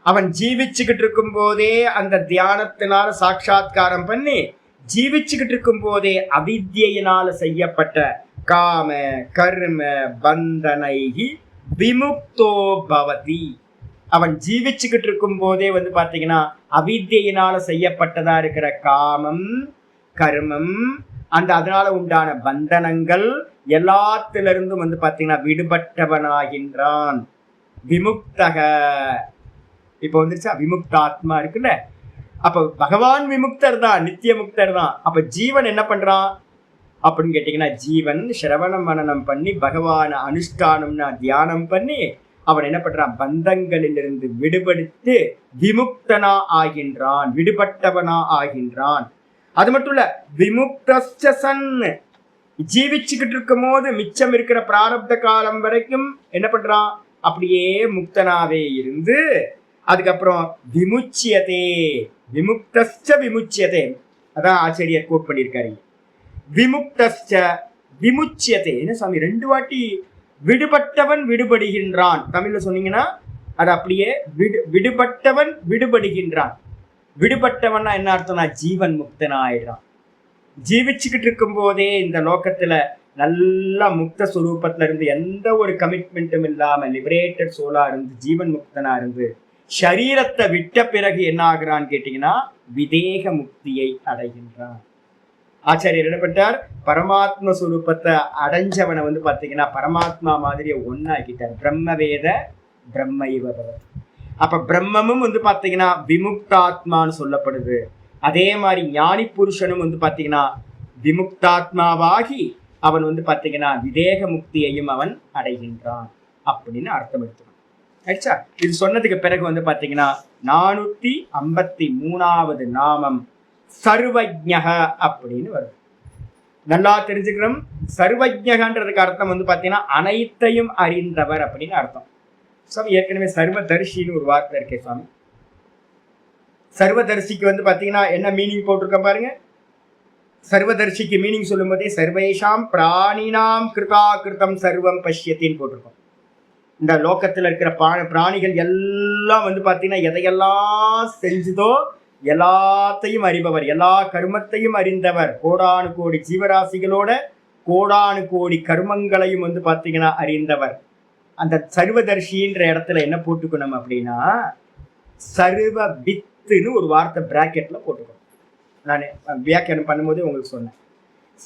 [SPEAKER 1] அவன் ஜீவிச்சுக்கிட்டு இருக்கும் போதே அந்த தியானத்தினால சாட்சா்காரம் பண்ணி ஜீவிச்சுக்கிட்டு இருக்கும் போதே அவித்யினால செய்யப்பட்ட காம கர்ம பந்தனைகி விமுக்தோ பவதி. அவன் ஜீவிச்சுக்கிட்டு இருக்கும் போதே வந்து பாத்தீங்கன்னா அவித்யினால செய்யப்பட்டதா இருக்கிற காமம் கர்மம் அதனால உண்டான பந்தனங்கள் எல்லாத்திலிருந்தும் வந்து பாத்தீங்கன்னா விடுபட்டவனாகின்றான். விமுக்தக இப்ப வந்துருச்சா? விமுக்தாத்மா இருக்குல்ல, அப்ப பகவான் விமுக்தர் தான், நித்திய முக்தர் தான். அப்ப ஜீவன் என்ன பண்றான் அப்படின்னு கேட்டீங்கன்னா, ஜீவன் சிரவணம் மனனம் பண்ணி பகவான அனுஷ்டானம்னா தியானம் பண்ணி அவன் என்ன பண்றான்? பந்தங்களிலிருந்து விடுபடுத்து விமுக்தனா ஆகின்றான், விடுபட்டவனா ஆகின்றான். அது மட்டும் இல்ல, விமுக்தன் ஜீவிச்சுக்கிட்டு இருக்கும் போது மிச்சம் இருக்கிற பிராரப்த காலம் வரைக்கும் என்ன பண்றான்? அப்படியே முக்தனாவே இருந்து அதுக்கப்புறம் விமுச்சியதே, விமுக்தஸ்ச விமுச்சியதே, அதான் ஆச்சரியர் கோட் பண்ணியிருக்காரு. விமுக்தஸ்ச விமுச்சியதே என்ன சாமி, 2 வாட்டி விடுபட்டவன் விடுபடுகின்றான். தமிழ்ல சொன்னீங்கன்னா அது அப்படியே விடுபட்டவன் விடுபடுகின்றான். விடுபட்டவன்னா என்ன அர்த்தம்னா ஜீவன் முக்தனா ஆயிடுறான். ஜீவிச்சுக்கிட்டு இருக்கும் போதே இந்த லோகத்துல நல்லா முக்த சுரூபத்துல இருந்து எந்த ஒரு கமிட்மெண்ட்டும் இல்லாம லிபரேட்டட் சோலா இருந்து ஜீவன் முக்தனா இருந்து சரீரத்தை விட்ட பிறகு என்ன ஆகுறான்னு கேட்டீங்கன்னா விதேக முக்தியை அடைகின்றான். ஆச்சாரியர் என்ன பண்றார்? பரமாத்ம சுரூபத்தை அடைஞ்சவனை வந்து பாத்தீங்கன்னா பரமாத்மா மாதிரியே ஒன்னாக்கிட்டார். பிரம்ம வேத பிரம்ம இவபவர். அப்ப பிரம்மமும் வந்து பாத்தீங்கன்னா விமுக்தாத்மான்னு சொல்லப்படுது. அதே மாதிரி ஞானி புருஷனும் வந்து பாத்தீங்கன்னா விமுக்தாத்மாவாகி அவன் வந்து பாத்தீங்கன்னா விதேக முக்தியையும் அவன் அடைகின்றான் அப்படின்னு அர்த்தம் எடுத்துக்கணும். ஆயிடுச்சா? இது சொன்னதுக்கு பிறகு வந்து பாத்தீங்கன்னா 453வது நாமம் சர்வஜ்ஞக அப்படின்னு வருது. நல்லா தெரிஞ்சுக்கிறோம். சர்வஜ்ஞகன்றதுக்கு அர்த்தம் வந்து பாத்தீங்கன்னா அனைத்தையும் அறிந்தவர் அப்படின்னு அர்த்தம். சுவாமி ஏற்கனவே சர்வதர்ஷின்னு ஒரு வார்த்தை இருக்கே சுவாமி. சர்வதர்ஷிக்கு வந்து பாத்தீங்கன்னா என்ன மீனிங் போட்டிருக்க பாருங்க. சர்வதர்ஷிக்கு மீனிங் சொல்லும் போதே சர்வேஷாம் பிராணினாம் கிருதா கிருதம் சர்வம் பஷ்யத்தின்னு போட்டிருக்கோம். இந்த லோகத்துல இருக்கிற பிராணிகள் எல்லாம் வந்து பாத்தீங்கன்னா எதையெல்லாம் செஞ்சுதோ எல்லாத்தையும் அறிபவர், எல்லா கர்மத்தையும் அறிந்தவர், கோடானு கோடி ஜீவராசிகளோட கோடானு கோடி கர்மங்களையும் வந்து பாத்தீங்கன்னா அறிந்தவர். அந்த சர்வதர்ஷின்ற இடத்துல என்ன போட்டுக்கணும் அப்படின்னா சர்வ வித்துன்னு ஒரு வார்த்தை பிராக்கெட்ல போட்டுக்கணும். நான் வியாக்கியானம் பண்ணும்போது உங்களுக்கு சொன்னேன்.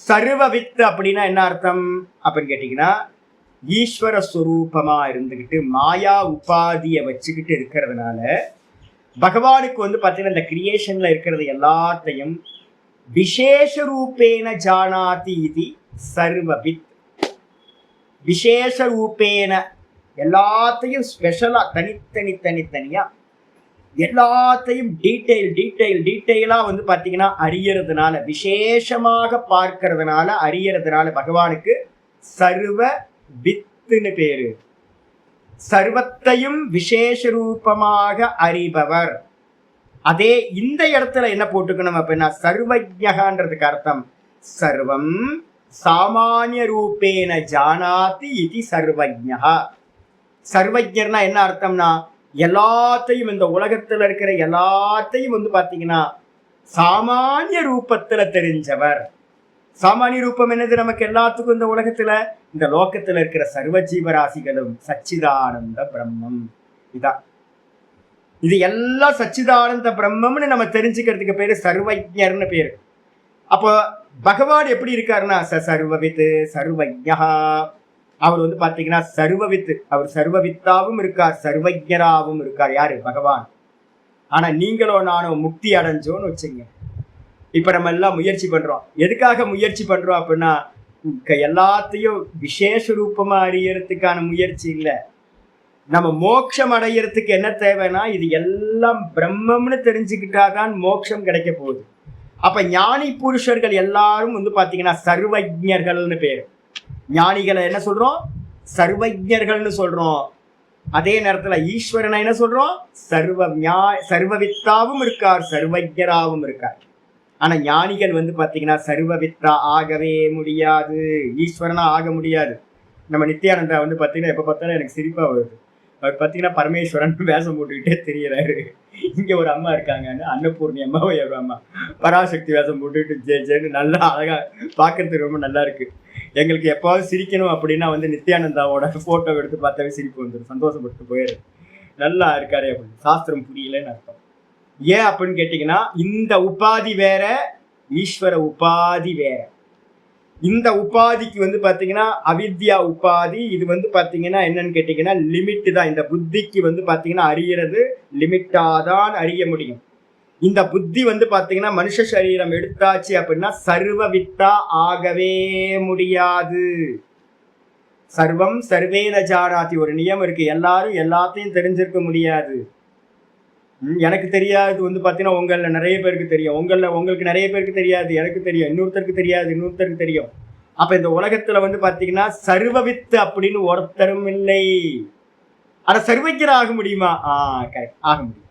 [SPEAKER 1] சர்வ வித்து அப்படின்னா என்ன அர்த்தம் அப்படின்னு கேட்டீங்கன்னா ஈஸ்வர ஸ்வரூபமா இருந்துகிட்டு மாயா உபாதியை வச்சுக்கிட்டு இருக்கிறதுனால பகவானுக்கு வந்து பாத்தீங்கன்னா இந்த கிரியேஷன்ல இருக்கிறது எல்லாத்தையும் விசேஷ ரூபேன ஜானாதி இது சர்வவித். விசேஷ ரூபேன எல்லாத்தையும் ஸ்பெஷலா தனித்தனியா எல்லாத்தையும் டீட்டெயிலா வந்து பாத்தீங்கன்னா அறியறதுனால, விசேஷமாக பார்க்கறதுனால அறியறதுனால பகவானுக்கு சர்வ வித்துன்னு பேரு. சர்வத்தையும் விசேஷ ரூபமாக அறிபவர். அதே இந்த இடத்துல என்ன போட்டுக்கணும் அப்படின்னா சர்வஜ்ஞகன்றதுக்கு அர்த்தம் சர்வம் சாமானிய ரூபேன ஜானாதி இது சர்வஜ்ஞா. சர்வஜ்ஞர்னா என்ன அர்த்தம்னா எல்லாத்தையும், இந்த உலகத்துல இருக்கிற எல்லாத்தையும் வந்து பாத்தீங்கன்னா சாமானிய ரூபத்துல தெரிஞ்சவர். சாமானிய ரூபம் என்னது? நமக்கு எல்லாத்துக்கும் இந்த உலகத்துல இந்த லோகத்துல இருக்கிற சர்வ ஜீவராசிகளும் சச்சிதானந்த பிரம்மம். இதான் இது எல்லாம் சச்சிதானந்த பிரம்மம்னு நம்ம தெரிஞ்சுக்கிறதுக்கு பேரு சர்வஜ்ஞர்னு பேரு. அப்போ பகவான் எப்படி இருக்காருன்னா சர்வவித் சர்வஜ்ஞா. அவர் வந்து பாத்தீங்கன்னா சர்வவித்து, அவர் சர்வவித்தாவும் இருக்கார் சர்வஜராவும் இருக்கார். யாரு? பகவான். ஆனா நீங்களோ நானோ முக்தி அடைஞ்சோன்னு வச்சுங்க. இப்ப நம்ம எல்லாம் முயற்சி பண்றோம். எதுக்காக முயற்சி பண்றோம் அப்படின்னா எல்லாத்தையும் விசேஷ ரூபமா அறியறதுக்கான முயற்சி இல்லை. நம்ம மோட்சம் அடையறதுக்கு என்ன தேவைன்னா இது எல்லாம் பிரம்மம்னு தெரிஞ்சுக்கிட்டாதான் மோட்சம் கிடைக்க போகுது. அப்ப ஞானி புருஷர்கள் எல்லாரும் வந்து பாத்தீங்கன்னா சர்வஜ்ஞர்கள்னு பேரு. ஞானிகளை என்ன சொல்றோம்? சர்வஜ்ஞர்கள்னு சொல்றோம். அதே நேரத்துல ஈஸ்வரனை என்ன சொல்றோம்? சர்வவித்தாவும் இருக்கார் சர்வஜராவும் இருக்கார். ஆனா ஞானிகள் வந்து பாத்தீங்கன்னா சர்வவித்தா ஆகவே முடியாது, ஈஸ்வரனா ஆக முடியாது. நம்ம நித்யானந்தா வந்து பாத்தீங்கன்னா எப்ப பார்த்தாலும் எனக்கு சிரிப்பா வருது. அவர் பாத்தீங்கன்னா பரமேஸ்வரன் வேஷம் போட்டுக்கிட்டே தெரியறாரு. இங்க ஒரு அம்மா இருக்காங்கன்னு அன்னபூர்ணி அம்மாவை ஒரு அம்மா பராசக்தி வேஷம் போட்டுக்கிட்டு ஜென்னு நல்லா அழகா பார்க்கறதுக்கு ரொம்ப நல்லா இருக்கு. எங்களுக்கு எப்பாவது சிரிக்கணும் அப்படின்னா வந்து நித்யானந்தாவோட போட்டோ எடுத்து பார்த்தாவே சிரிப்பு வந்துடும், சந்தோஷப்பட்டு போயிரு. நல்லா இருக்காரு அப்படின்னு. சாஸ்திரம் புரியலன்னு அர்த்தம். ஏன் அப்படின்னு கேட்டீங்கன்னா இந்த உபாதி வேற, ஈஸ்வர உபாதி வேற. இந்த உபாதிக்கு வந்து பாத்தீங்கன்னா அவித்யா உபாதி. இது வந்து பாத்தீங்கன்னா என்னன்னு கேட்டீங்கன்னா லிமிட் தான். இந்த புத்திக்கு வந்து பாத்தீங்கன்னா அறியறது லிமிட்டாதான் அறிய முடியும். இந்த புத்தி வந்து பாத்தீங்கன்னா மனுஷ சரீரம் எடுத்தாச்சு அப்படின்னா சர்வ வித்தா ஆகவே முடியாது. சர்வம் சர்வேன ஜானாதி ஒரு நியமம் இருக்கு. எல்லாரும் எல்லாத்தையும் தெரிஞ்சிருக்க முடியாது. எனக்கு தெரியாது வந்து பாத்தீங்கன்னா உங்கள நிறைய பேருக்கு தெரியும், உங்களுக்கு நிறைய பேருக்கு தெரியாது, எனக்கு தெரியும், இன்னொருத்தருக்கு தெரியாது, இன்னொருத்தருக்கு தெரியும். அப்ப இந்த உலகத்துல வந்து பாத்தீங்கன்னா சர்வவித்து அப்படின்னு ஒருத்தரும் இல்லை. ஆனா சர்வஜர் ஆக முடியுமா? கரெக்ட், ஆக முடியும்.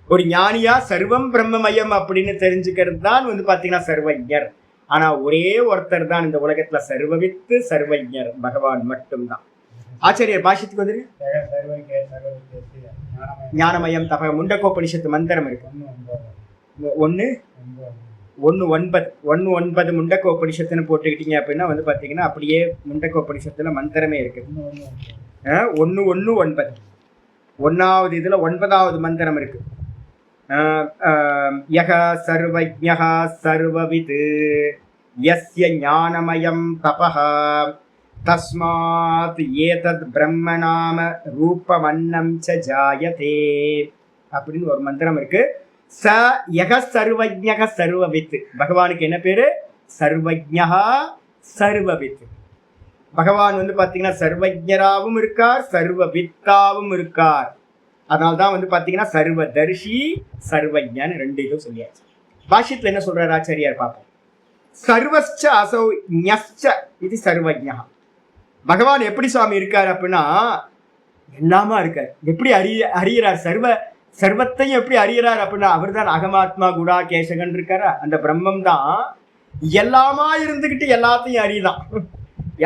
[SPEAKER 1] ஒரு ஞானியா சர்வம் பிரம்மமயம் அப்படின்னு தெரிஞ்சுக்கிறது தான் வந்து பாத்தீங்கன்னா சர்வஜர். ஆனா ஒரே ஒருத்தர் தான் இந்த உலகத்துல சர்வவித்து சர்வஜர், பகவான் மட்டும்தான். ஆச்சாரியர் பாஷ்யத்துக்கு வந்துரு. ஞானமயம் தப முண்டகோபனிஷத்து மந்திரம் இருக்கு. 1:9 முண்டகோபனிஷத்துன்னு போட்டுக்கிட்டீங்க அப்படின்னா வந்து பாத்தீங்கன்னா அப்படியே முண்டகோபனிஷத்துல மந்திரமே இருக்கு. 1:9 ஒன்னாவது இதுல 9வது மந்திரம் இருக்கு. யக சர்வஜ்ஞः சர்வவித் யஸ்ய ஞானமயம் தபஹ தஸ்மாத் ஏதத் பிரம்ம நாம ரூபமன்னம் ச ஜாயதே அப்படின்னு ஒரு மந்திரம் இருக்கு. ச யக சர்வஜ்ஞக சர்வவித். பகவானுக்கு என்ன பேரு? சர்வஜ்ஞா சர்வவித். பகவான் வந்து பாத்தீங்கன்னா சர்வஜராவும் இருக்கார், சர்வவித்தாவும் இருக்கார். அதனால்தான் வந்து பாத்தீங்கன்னா சர்வதர்ஷி சர்வஜ்ஞான்னு ரெண்டு இதுவும் சொல்லியாச்சு. பாஷ்யத்துல என்ன சொல்றாரு ஆச்சாரியார் பார்ப்போம். சர்வஸ்ச அசௌ ஞஸ்ச இது சர்வஜ்ஞா. பகவான் எப்படி சுவாமி இருக்கார் அப்படின்னா எல்லாமா இருக்கார். எப்படி அறியறார்? சர்வத்தையும் எப்படி அறியறார் அப்படின்னா அவர் தான் அகமாத்மா குடா கேசகன் இருக்காரா, அந்த பிரம்மம் தான் எல்லாமா இருந்துகிட்டு எல்லாத்தையும் அறியலாம்.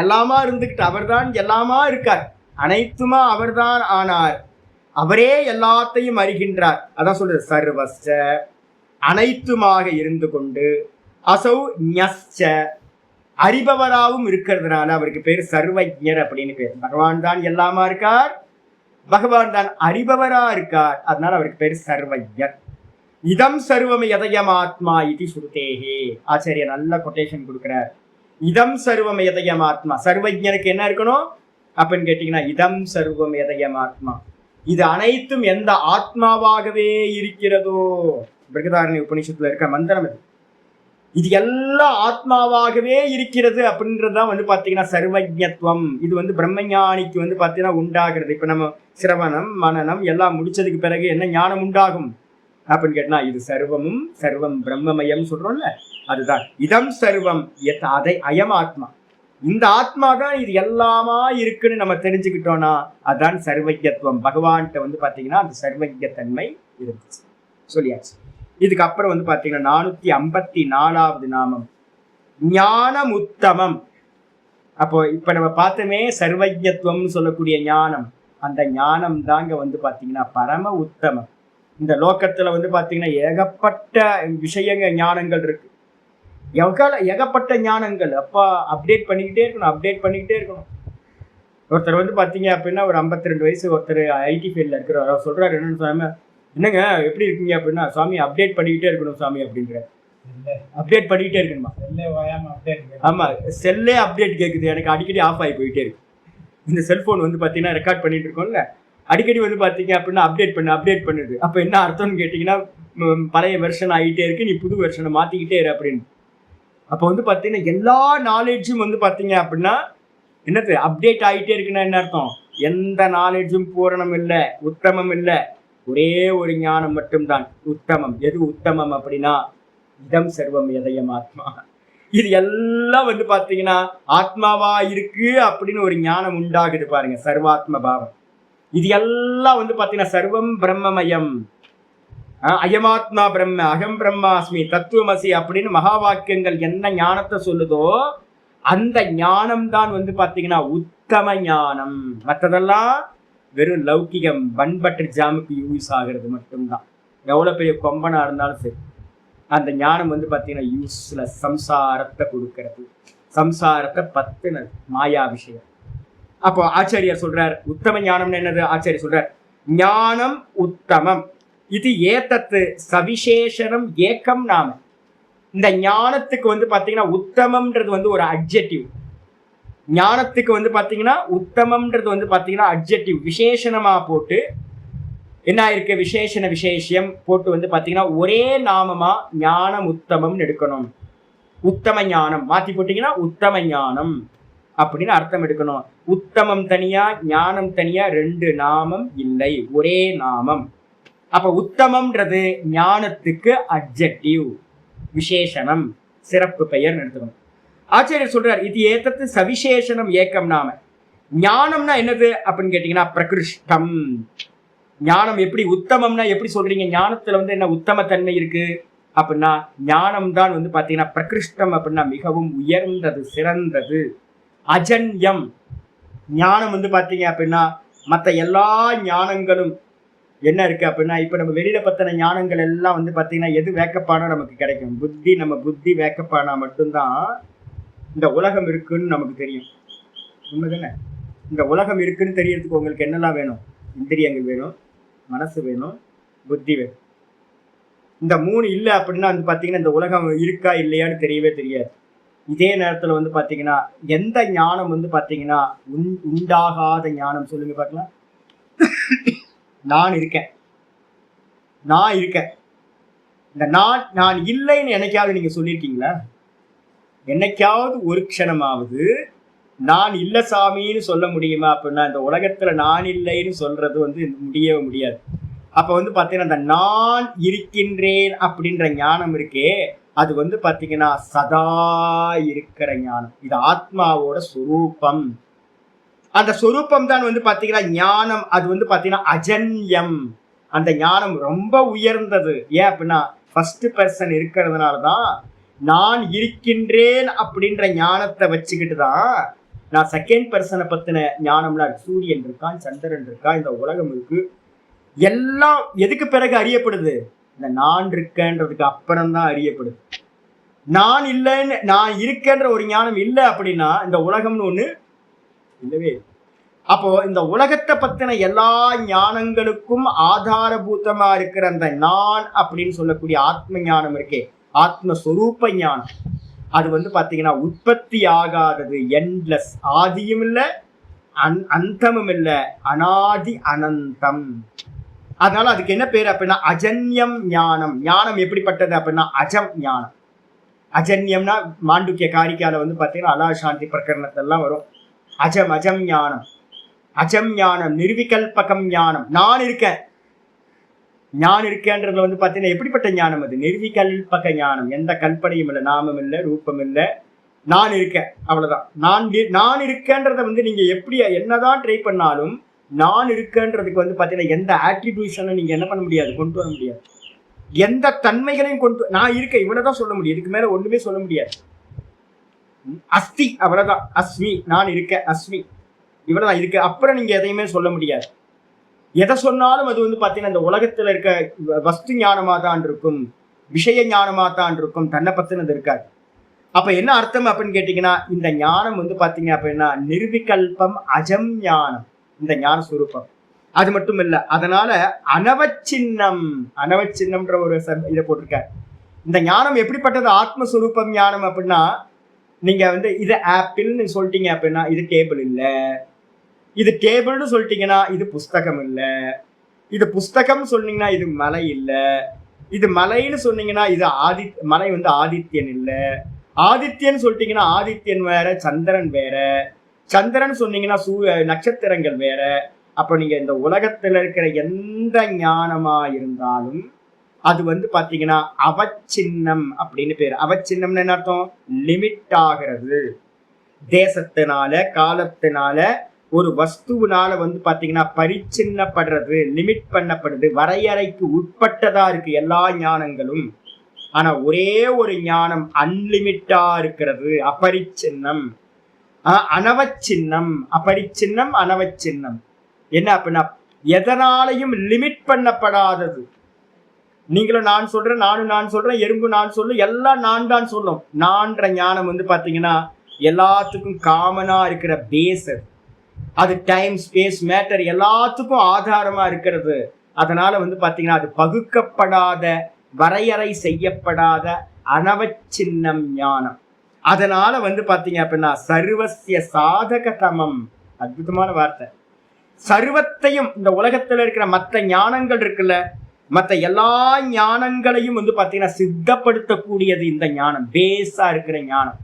[SPEAKER 1] எல்லாமா இருந்துகிட்டு அவர் தான் எல்லாமா இருக்கார், அனைத்துமா அவர் தான் ஆனார், அவரே எல்லாத்தையும் அறிகின்றார். அதான் சொல்றது சர்வஸ்ச அனைத்துமாக இருந்து கொண்டு, அசௌ ஞஸ்ச அறிபவராகவும் இருக்கிறதுனால அவருக்கு பேர் சர்வஜர் அப்படின்னு பேர். பகவான் தான் எல்லாமா இருக்கார், பகவான் தான் அறிபவரா இருக்கார், அதனால அவருக்கு பேர் சர்வஜர். இதம் சர்வம் எதயம் ஆத்மா இது சுருத்தேகே. ஆச்சாரியர் நல்ல கொட்டேஷன் கொடுக்கிறார். இதம் சர்வம் எதயம் ஆத்மா. சர்வஜனுக்கு என்ன இருக்கணும் அப்படின்னு கேட்டீங்கன்னா இதம் சர்வம் எதயம் ஆத்மா. இது அனைத்தும் எந்த ஆத்மாவாகவே இருக்கிறதோ. பிருகதாரண்ய உபநிஷத்துல இருக்க மந்திரம் இது. இது எல்லாம் ஆத்மாவாகவே இருக்கிறது அப்படின்றதுதான் வந்து பாத்தீங்கன்னா சர்வஜத்துவம். இது வந்து பிரம்மஞானிக்கு வந்து பாத்தீங்கன்னா உண்டாகிறது. இப்ப நம்ம சிரவணம் மனனம் எல்லாம் முடிச்சதுக்கு பிறகு என்ன ஞானம் உண்டாகும் அப்படின்னு கேட்டா இது சர்வமும் சர்வம் பிரம்மமயம் சொல்றோம்ல, அதுதான் இதம் சர்வம். அதை அயம் ஆத்மா, இந்த ஆத்மா தான் இது எல்லாமா இருக்குன்னு நம்ம தெரிஞ்சுக்கிட்டோம்னா அதான் சர்வஜத்துவம். பகவான்கிட்ட வந்து பாத்தீங்கன்னா அந்த சர்வஜத்தன்மை இருந்துச்சு, சொல்லியாச்சு. இதுக்கு அப்புறம் வந்து பாத்தீங்கன்னா 454வது நாமம் ஞானம் உத்தமம். அப்போ இப்ப நம்ம பார்த்தோமே சர்வஜத்துவம்னு சொல்லக்கூடிய ஞானம், அந்த ஞானம் தாங்க வந்து பாத்தீங்கன்னா பரம உத்தமம். இந்த லோகத்துல வந்து பாத்தீங்கன்னா ஏகப்பட்ட விஷயங்க ஞானங்கள் இருக்கு, ஏகப்பட்ட ஞானங்கள். அப்பா அப்டேட் பண்ணிக்கிட்டே இருக்கணும். ஒருத்தர் வந்து பாத்தீங்க அப்படின்னா ஒரு 52 வயசு ஒருத்தர் ஐடி ஃபீல்ட்ல இருக்கிறார். அவர் சொல்றாரு என்னன்னு சொன்னாம, என்னங்க எப்படி இருக்கீங்க அப்படின்னா, சுவாமி அப்டேட் பண்ணிக்கிட்டே இருக்கணும் சுவாமி அப்படின்ற. அப்டேட் பண்ணிக்கிட்டே இருக்கணுமா? ஆமா, செல்லே அப்டேட் கேட்குது எனக்கு, அடிக்கடி ஆஃப் ஆகி போயிட்டே இருக்கு. இந்த செல்போன் வந்து பாத்தீங்கன்னா ரெக்கார்ட் பண்ணிட்டு இருக்கோம்ல, அடிக்கடி வந்து பாத்தீங்க அப்படின்னா அப்டேட் பண்ணுது. அப்ப என்ன அர்த்தம்னு கேட்டீங்கன்னா பழைய வெர்ஷன் ஆகிட்டே இருக்கு, நீ புது வெர்ஷனை மாத்திக்கிட்டே இரு அப்படின்னு. அப்போ வந்து பாத்தீங்கன்னா எல்லா நாலேஜும் வந்து பாத்தீங்க அப்படின்னா என்னது அப்டேட் ஆகிட்டே இருக்குன்னா என்ன அர்த்தம்? எந்த நாலேஜும் பூரணம் இல்லை, உத்தமம் இல்லை. ஒரே ஒரு ஞானம் மட்டும்தான் உத்தமம். எது உத்தமம் அப்படின்னா இதம் சர்வம் எதயம் ஆத்மா. இது எல்லாம் வந்து பாத்தீங்கன்னா ஆத்மாவா இருக்கு அப்படின்னு ஒரு ஞானம் உண்டாகுது பாருங்க, சர்வாத்ம பாவம். இது எல்லாம் வந்து பாத்தீங்கன்னா சர்வம் பிரம்மமயம். அயமாத்மா பிரம்ம, அகம் பிரம்மாஸ்மி, தத்துவமசி அப்படின்னு மகா வாக்கியங்கள் என்ன ஞானத்தை சொல்லுதோ அந்த ஞானம் தான் வந்து பாத்தீங்கன்னா உத்தம ஞானம். மற்றதெல்லாம் வெறும் லௌகிகம், பன் பட்டர் ஜாமுக்கு யூஸ் ஆகிறது மட்டும்தான். எவ்வளவு பெரிய கொம்பனா இருந்தாலும் சரி, அந்த ஞானம் வந்து பாத்தீங்கன்னா யூஸ்லெஸ், சம்சாரத்தை கொடுக்கிறது, சம்சாரத்தை பத்தினது, மாயா விஷயம். அப்போ ஆச்சாரியார் சொல்றார் உத்தம ஞானம்னு என்னது? ஆச்சாரியர் சொல்றார் ஞானம் உத்தமம் இது ஏதத்து சவிசேஷனம் ஏக்கம் நாம. இந்த ஞானத்துக்கு வந்து பாத்தீங்கன்னா உத்தமம்ன்றது வந்து ஒரு அட்ஜெக்டிவ். ஞானத்துக்கு வந்து பாத்தீங்கன்னா உத்தமம்ன்றது வந்து பாத்தீங்கன்னா அட்ஜெக்டிவ் விசேஷணமா போட்டு என்ன இருக்கு, விசேஷண விசேஷம் போட்டு வந்து பாத்தீங்கன்னா ஒரே நாமமா ஞானம் உத்தமம்னு எடுக்கணும். உத்தம ஞானம் மாத்தி போட்டீங்கன்னா உத்தம ஞானம் அப்படின்னு அர்த்தம் எடுக்கணும். உத்தமம் தனியா ஞானம் தனியா, ரெண்டு நாமம் இல்லை, ஒரே நாமம். அப்ப உத்தமம்ன்றது ஞானத்துக்கு அட்ஜெக்டிவ், விசேஷனம், சிறப்பு பெயர் எடுத்துக்கணும். ஆச்சாரியர் சொல்றார் இது ஏதத்து சவிசேஷனம் ஏக்கம் நாம. ஞானம்னா என்னது அப்படின்னு கேட்டீங்கன்னா பிரகிருஷ்டம். ஞானம் எப்படி உத்தமம்னா எப்படி சொல்றீங்க? ஞானத்துல வந்து என்ன உத்தம தன்மை இருக்கு அப்படின்னா ஞானம் தான் வந்து பாத்தீங்கன்னா பிரகிருஷ்டம் அப்படின்னா மிகவும் உயர்ந்தது, சிறந்தது. அஜன்யம் ஞானம் வந்து பாத்தீங்க அப்படின்னா மற்ற எல்லா ஞானங்களும் என்ன இருக்கு அப்படின்னா இப்ப நம்ம வெளியில பத்தின ஞானங்கள் எல்லாம் வந்து பாத்தீங்கன்னா எது வேக்கப்பானா நமக்கு கிடைக்கும்? புத்தி. நம்ம புத்தி வேக்கப்பானா மட்டும்தான் இந்த உலகம் இருக்குன்னு நமக்கு தெரியும். உண்மைதானே? இந்த உலகம் இருக்குன்னு தெரியறதுக்கு உங்களுக்கு என்னெல்லாம் வேணும்? இந்திரியங்கள் வேணும், மனசு வேணும், புத்தி வேணும். இந்த மூணு இல்லை அப்படின்னா வந்து பாத்தீங்கன்னா இந்த உலகம் இருக்கா இல்லையான்னு தெரியவே தெரியாது. இதே நேரத்துல வந்து பாத்தீங்கன்னா எந்த ஞானம் வந்து பாத்தீங்கன்னா உண்டாகாத ஞானம் சொல்லுங்க பார்க்கலாம். நான் இருக்கேன், நான் இருக்கேன். இந்த நான் இல்லைன்னு என்னைக்காவது நீங்க சொல்லியிருக்கீங்களா? என்னைக்காவது ஒரு க்ஷணமாவது நான் இல்ல சாமின்னு சொல்ல முடியுமா? அப்படின்னா இந்த உலகத்துல நான் இல்லைன்னு சொல்றது வந்து முடியவே முடியாது. அப்ப வந்து பாத்தீங்கன்னா இந்த நான் இருக்கின்றேன் அப்படின்ற ஞானம் இருக்கே, அது வந்து பாத்தீங்கன்னா சதா இருக்கிற ஞானம். இது ஆத்மாவோட சொரூபம். அந்த சொரூபம் தான் வந்து பாத்தீங்கன்னா ஞானம். அது வந்து பாத்தீங்கன்னா அஜன்யம். அந்த ஞானம் ரொம்ப உயர்ந்தது. ஏன் அப்படின்னா ஃபர்ஸ்ட் பர்சன் இருக்கிறதுனாலதான் நான் இருக்கின்றேன் அப்படின்ற ஞானத்தை வச்சுக்கிட்டு தான் நான் செகண்ட் பர்சனை பத்தின ஞானம்னா சூரியன் இருக்கான், சந்திரன் இருக்கா, இந்த உலகம் இருக்கு, எல்லாம் எதுக்கு பிறகு அறியப்படுது? இந்த நான் இருக்கன்றதுக்கு அப்புறம் தான் அறியப்படுது. நான் இல்லைன்னு, நான் இருக்கன்ற ஒரு ஞானம் இல்லை அப்படின்னா இந்த உலகம்னு ஒண்ணு இல்லவே. அப்போ இந்த உலகத்தை பத்தின எல்லா ஞானங்களுக்கும் ஆதாரபூதமா இருக்கிற அந்த நான் அப்படின்னு சொல்லக்கூடிய ஆத்ம ஞானம் இருக்கே, ஆத்மஸ்வரூப ஞானம், அது வந்து பாத்தீங்கன்னா உற்பத்தி ஆகாதது, என்லெஸ், ஆதியும் இல்லை அந்தமும் இல்லை, அனாதி அனந்தம். அதனால அதுக்கு என்ன பேர் அப்படின்னா அஜன்யம் ஞானம். ஞானம் எப்படிப்பட்டது அப்படின்னா அஜம் ஞானம். அஜன்யம்னா மாண்டுக்கிய காரிக்கால வந்து பாத்தீங்கன்னா அலாசாந்தி பிரகரணத்தெல்லாம் வரும். அஜம் ஞானம். அஜம் ஞானம் நிர்விகல்பகம் ஞானம். நான் இருக்கேன், நான் இருக்கேன்றதுல வந்து பாத்தீங்கன்னா எப்படிப்பட்ட ஞானம்? அது நிர்விகல்பக ஞானம். எந்த கல்பனையும் இல்லை, நாமம் இல்லை, ரூபம் இல்லை, நான் இருக்கேன், அவ்வளவுதான். நான் இருக்கேன்றத வந்து நீங்க எப்படி என்னதான் ட்ரை பண்ணாலும் நான் இருக்கேன்றதுக்கு வந்து பாத்தீங்கன்னா எந்த ஆட்ரிபியூஷனும் நீங்க என்ன பண்ண முடியாது, கொண்டு வர முடியாது. எந்த தன்மைகளையும் நான் இருக்கேன் இவ்வளவுதான் சொல்ல முடியும், இதுக்கு மேல ஒண்ணுமே சொல்ல முடியாது. அஸ்தி அவ்வளவுதான், அஸ்மி, நான் இருக்கேன், அஸ்மி, இவ்வளவுதான் இருக்கு. அப்புறம் நீங்க எதையுமே சொல்ல முடியாது. எதை சொன்னாலும் அது வந்து பாத்தீங்கன்னா இந்த உலகத்துல இருக்க வஸ்து ஞானமா தான் இருக்கும், விஷய ஞானமா தான் இருக்கும், தன்னை பத்தினது இருக்காது. அப்ப என்ன அர்த்தம் அப்படின்னு கேட்டீங்கன்னா இந்த ஞானம் வந்து பாத்தீங்க அப்படின்னா நிர்விகல்பம் அஜம் ஞானம், இந்த ஞான சுரூபம். அது மட்டும் இல்ல, அதனால அனவச்சின்னம், அனவச்சின்னம்ன்ற ஒரு இதை போட்டிருக்காரு. இந்த ஞானம் எப்படிப்பட்டது? ஆத்மஸ்வரூபம் ஞானம் அப்படின்னா நீங்க வந்து இது ஆப்பிள்னு சொல்லிட்டீங்க அப்படின்னா இது டேபிள் இல்ல, இது டேபிள்னு சொல்லிட்டீங்கன்னா இது புஸ்தகம் இல்ல, இது புஸ்தகம் சொன்னீங்கன்னா இது மலை இல்ல, இது மலைன்னு சொன்னீங்கன்னா இது மலை வந்து ஆதித்யன் இல்ல, ஆதித்யன் சொல்லிட்டீங்கன்னா ஆதித்யன் வேற, சந்திரன் வேற, சந்திரன் சொன்னீங்கன்னா நட்சத்திரங்கள் வேற. அப்ப நீங்க இந்த உலகத்துல இருக்கிற எந்த ஞானமா இருந்தாலும் அது வந்து பாத்தீங்கன்னா அவச்சின்னம் அப்படின்னு பேரு. அவச்சின்னம்னு என்ன அர்த்தம்? லிமிட் ஆகிறது, தேசத்தினால, காலத்தினால, ஒரு வஸ்துவினால வந்து பாத்தீங்கன்னா பரிச்சின்னப்படுறது, லிமிட் பண்ணப்படுது, வரையறைக்கு உட்பட்டதா இருக்கு எல்லா ஞானங்களும். ஆனா ஒரே ஒரு ஞானம் அன்லிமிட்டா இருக்கிறது, அபரிச்சின்னம், அனவச்சின்னம். அபரிச்சின்னம், அனவச்சின்னம். என்ன அப்படின்னா எதனாலையும் லிமிட் பண்ணப்படாதது. நீங்களும் நான் சொல்றேன், நானும் நான் சொல்றேன், எறும்பு நான் சொல்லும், எல்லாம் நான் தான் சொல்லும். நான்ற ஞானம் வந்து பாத்தீங்கன்னா எல்லாத்துக்கும் காமனா இருக்கிற பேஸ். அது டைம், ஸ்பேஸ், மேட்டர் எல்லாத்துக்கும் ஆதாரமா இருக்கிறது. அதனால வந்து பாத்தீங்கன்னா அது பகுக்கப்படாத, வரையறை செய்யப்படாத அனவச்சின்னம் ஞானம். அதனால வந்து பாத்தீங்க அப்படின்னா சர்வசிய சாதகதமம். அற்புதமான வார்த்தை. சர்வத்தையும், இந்த உலகத்துல இருக்கிற மற்ற ஞானங்கள் இருக்குல்ல, மற்ற எல்லா ஞானங்களையும் வந்து பாத்தீங்கன்னா சித்தப்படுத்தக்கூடியது இந்த ஞானம், பேஸா இருக்கிற ஞானம்.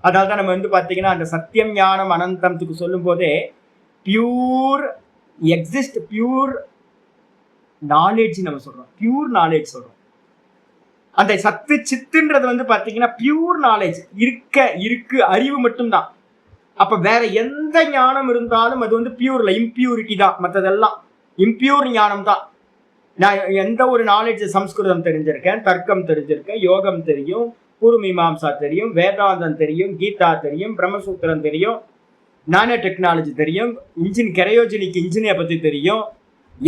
[SPEAKER 1] அதனால்தான் நம்ம வந்து பாத்தீங்கன்னா அந்த சத்தியம் ஞானம் அனந்தம்த்துக்கு சொல்லும் போதே பியூர் எக்ஸிஸ்ட், பியூர் நாலேஜ் நம்ம சொல்றோம், பியூர் நாலேஜ் சொல்றோம். அந்த சத்து சித்துன்றது வந்து பாத்தீங்கன்னா பியூர் நாலேஜ், இருக்கு அறிவு மட்டும்தான். அப்ப வேற எந்த ஞானம் இருந்தாலும் அது வந்து பியூர்ல, இம்பியூரிட்டி தான். மற்றதெல்லாம் இம்பியூர் ஞானம் தான். நான் எந்த ஒரு நாலேஜ், சம்ஸ்கிருதம் தெரிஞ்சிருக்கேன், தர்க்கம் தெரிஞ்சிருக்கேன், யோகம் தெரியும், பூர்வமீமாம்சா தெரியும், வேதாந்தம் தெரியும், கீதா தெரியும், பிரம்மசூத்திரம் தெரியும், நானோ டெக்னாலஜி தெரியும், கிரையோஜெனிக் இன்ஜினியரை பத்தி தெரியும்,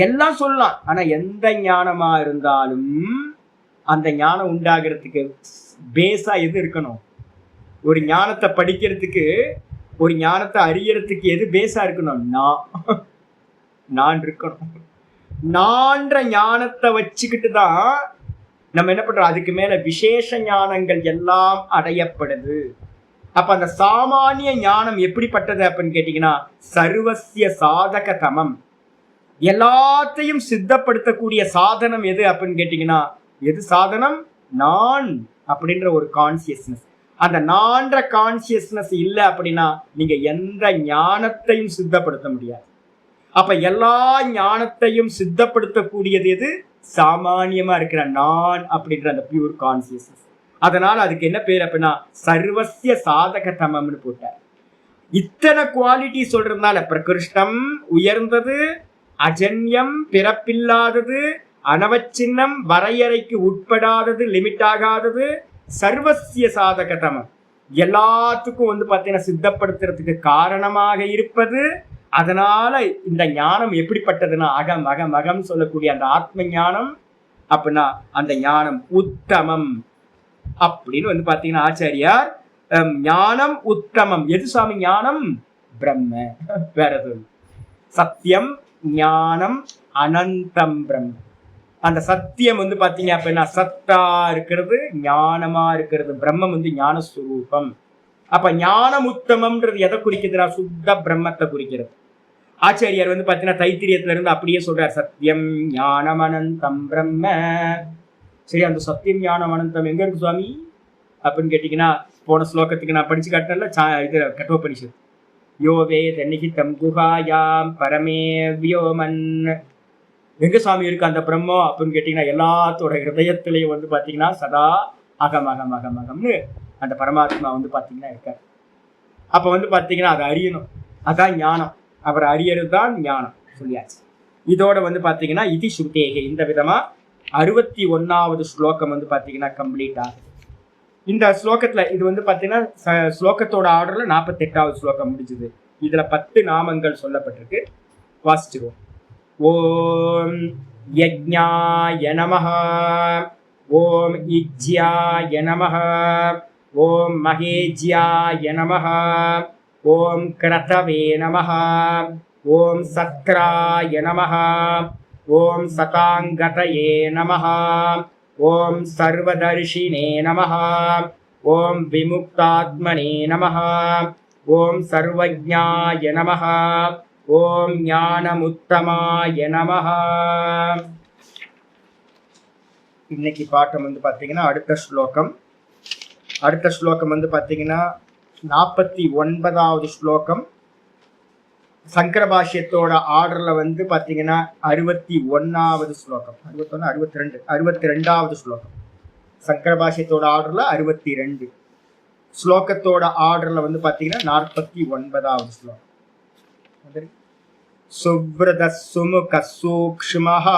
[SPEAKER 1] எல்லாம் சொல்லலாம். ஆனா எந்த ஞானமா இருந்தாலும் அந்த ஞானம் உண்டாகிறதுக்கு பேஸா எது இருக்கணும்? ஒரு ஞானத்தை படிக்கிறதுக்கு, ஒரு ஞானத்தை அறியறதுக்கு எது பேஸா இருக்கணும்? நான் இருக்கணும். நான்ற ஞானத்தை வச்சுக்கிட்டு தான் நம்ம என்ன பண்றோம், அதுக்கு மேல விசேஷ ஞானங்கள் எல்லாம் அடையப்படுது. அப்ப அந்த சாமானிய ஞானம் எப்படிப்பட்டது அப்படின்னு கேட்டீங்கன்னா சர்வசிய சாதகதமம். எல்லாத்தையும் சித்தப்படுத்தக்கூடிய சாதனம் எது அப்படின்னு கேட்டீங்கன்னா, எது சாதனம்? நான் அப்படின்ற ஒரு கான்சியஸ்னஸ். அந்த நான்ற கான்சியஸ்னஸ் இல்லை அப்படின்னா நீங்க எந்த ஞானத்தையும் சித்தப்படுத்த முடியாது. அப்ப எல்லா ஞானத்தையும் சித்தப்படுத்தக்கூடியது எது? சாமானியமா இருக்கிற நான் அப்படின்ற அந்த பியூர் கான்சியஸ்னஸ். அதனால அதுக்கு என்ன பேர் அப்படின்னா சர்வசிய சாதகதமம்னு போட்டார். இத்தனை குவாலிட்டி சொல்றதுனால பிரகிருஷ்டம் உயர்ந்தது, அஜன்யம் பிறப்பில்லாதது, அனவச்சின்னம் வரையறைக்கு உட்படாதது, லிமிட் ஆகாதது, சர்வசிய சாதகதமம் எல்லாத்துக்கும் வந்து பார்த்தீங்கன்னா சித்தப்படுத்துறதுக்கு காரணமாக இருப்பது. அதனால இந்த ஞானம் எப்படிப்பட்டதுன்னா அகம் அகம் அகம் சொல்லக்கூடிய அந்த ஆத்ம ஞானம். அப்படின்னா அந்த ஞானம் உத்தமம் அப்படின்னு வந்து பாத்தீங்கன்னா ஆச்சாரியார் ஞானம் உத்தமம். எது சுவாமி ஞானம்? பிரம்ம, வேற எதுவும். சத்தியம் ஞானம் அனந்தம் பிரம்ம. அந்த சத்தியம் வந்து பாத்தீங்க அப்படின்னா சத்தா இருக்கிறது, ஞானமா இருக்கிறது. பிரம்மம் வந்து ஞானஸ்வரூபம். அப்ப ஞானம் உத்தமம்ன்றது எதை குறிக்குதுன்னா சுத்த பிரம்மத்தை குறிக்கிறது. ஆச்சாரியார் வந்து பாத்தீங்கன்னா தைத்திரியத்துல இருந்து அப்படியே சொல்றார், சத்தியம் ஞானம் அனந்தம் பிரம்ம. சரி, அந்த சத்தியம் ஞானம் அனந்தம் எங்க இருக்கு சுவாமி அப்படின்னு கேட்டீங்கன்னா, போன ஸ்லோகத்துக்கு நான் படிச்சு காட்டினேன்ல, இது கட்டோபனிஷத். யோவே தன்னிகிதம் குஹாயாம் பரமே வியோமன். எங்க சுவாமி இருக்கு அந்த பிரம்மம் அப்படின்னு கேட்டீங்கன்னா, எல்லாத்தோட ஹிருதயத்திலையும் வந்து பாத்தீங்கன்னா சதா அகம் அகம் அகம் அகம்னு அந்த பரமாத்மா வந்து பாத்தீங்கன்னா இருக்காரு. அப்ப வந்து பாத்தீங்கன்னா அதை அறியணும், அதான் ஞானம். அவர் அறியறது தான் ஞானம் சொல்லியாச்சு. இதோட வந்து பாத்தீங்கன்னா இதி ஸ்ருதேகே, இந்த விதமா 61வது ஸ்லோகம் வந்து பாத்தீங்கன்னா கம்ப்ளீட் ஆகுது. இந்த ஸ்லோகத்துல இது வந்து பாத்தீங்கன்னா ஸ்லோகத்தோட ஆர்டர்ல 48வது ஸ்லோகம் முடிஞ்சுது. இதுல 10 நாமங்கள் சொல்லப்பட்டிருக்கு. வாசிச்சிருவோம். ஓம் யஜ்ஞாய நமஹ, ஓம் இஜ்யாய நமஹ, ஓம் மகேஜ்யாய நமஹ, ஓம் கிரதவே நமஹ, ஓம் சத்ராய நமஹ, ஓம் சதாங்கதயே நமஹ, ஓம் சர்வதர்ஷினே நமஹ, ஓம் விமுக்தாத்மனே நமஹ, ஓம் சர்வஜ்ஞாய நமஹ, ஓம் ஞானமுத்தமாய நமஹ. இன்னைக்கு பாட்டம் வந்து பாத்தீங்கன்னா அடுத்த ஸ்லோகம் வந்து பாத்தீங்கன்னா 49வது ஸ்லோகம். சங்கர பாஷ்யத்தோட ஆர்டர்ல வந்து பாத்தீங்கன்னா 61வது ஸ்லோகம், 61, 62வது ஸ்லோகம். சங்கர பாஷ்யத்தோட ஆர்டர்ல 62, ஸ்லோகத்தோட ஆர்டர்ல வந்து பாத்தீங்கன்னா 49வது ஸ்லோகம். சுவ்ரத சுமுக சூக்ஷ்மஹா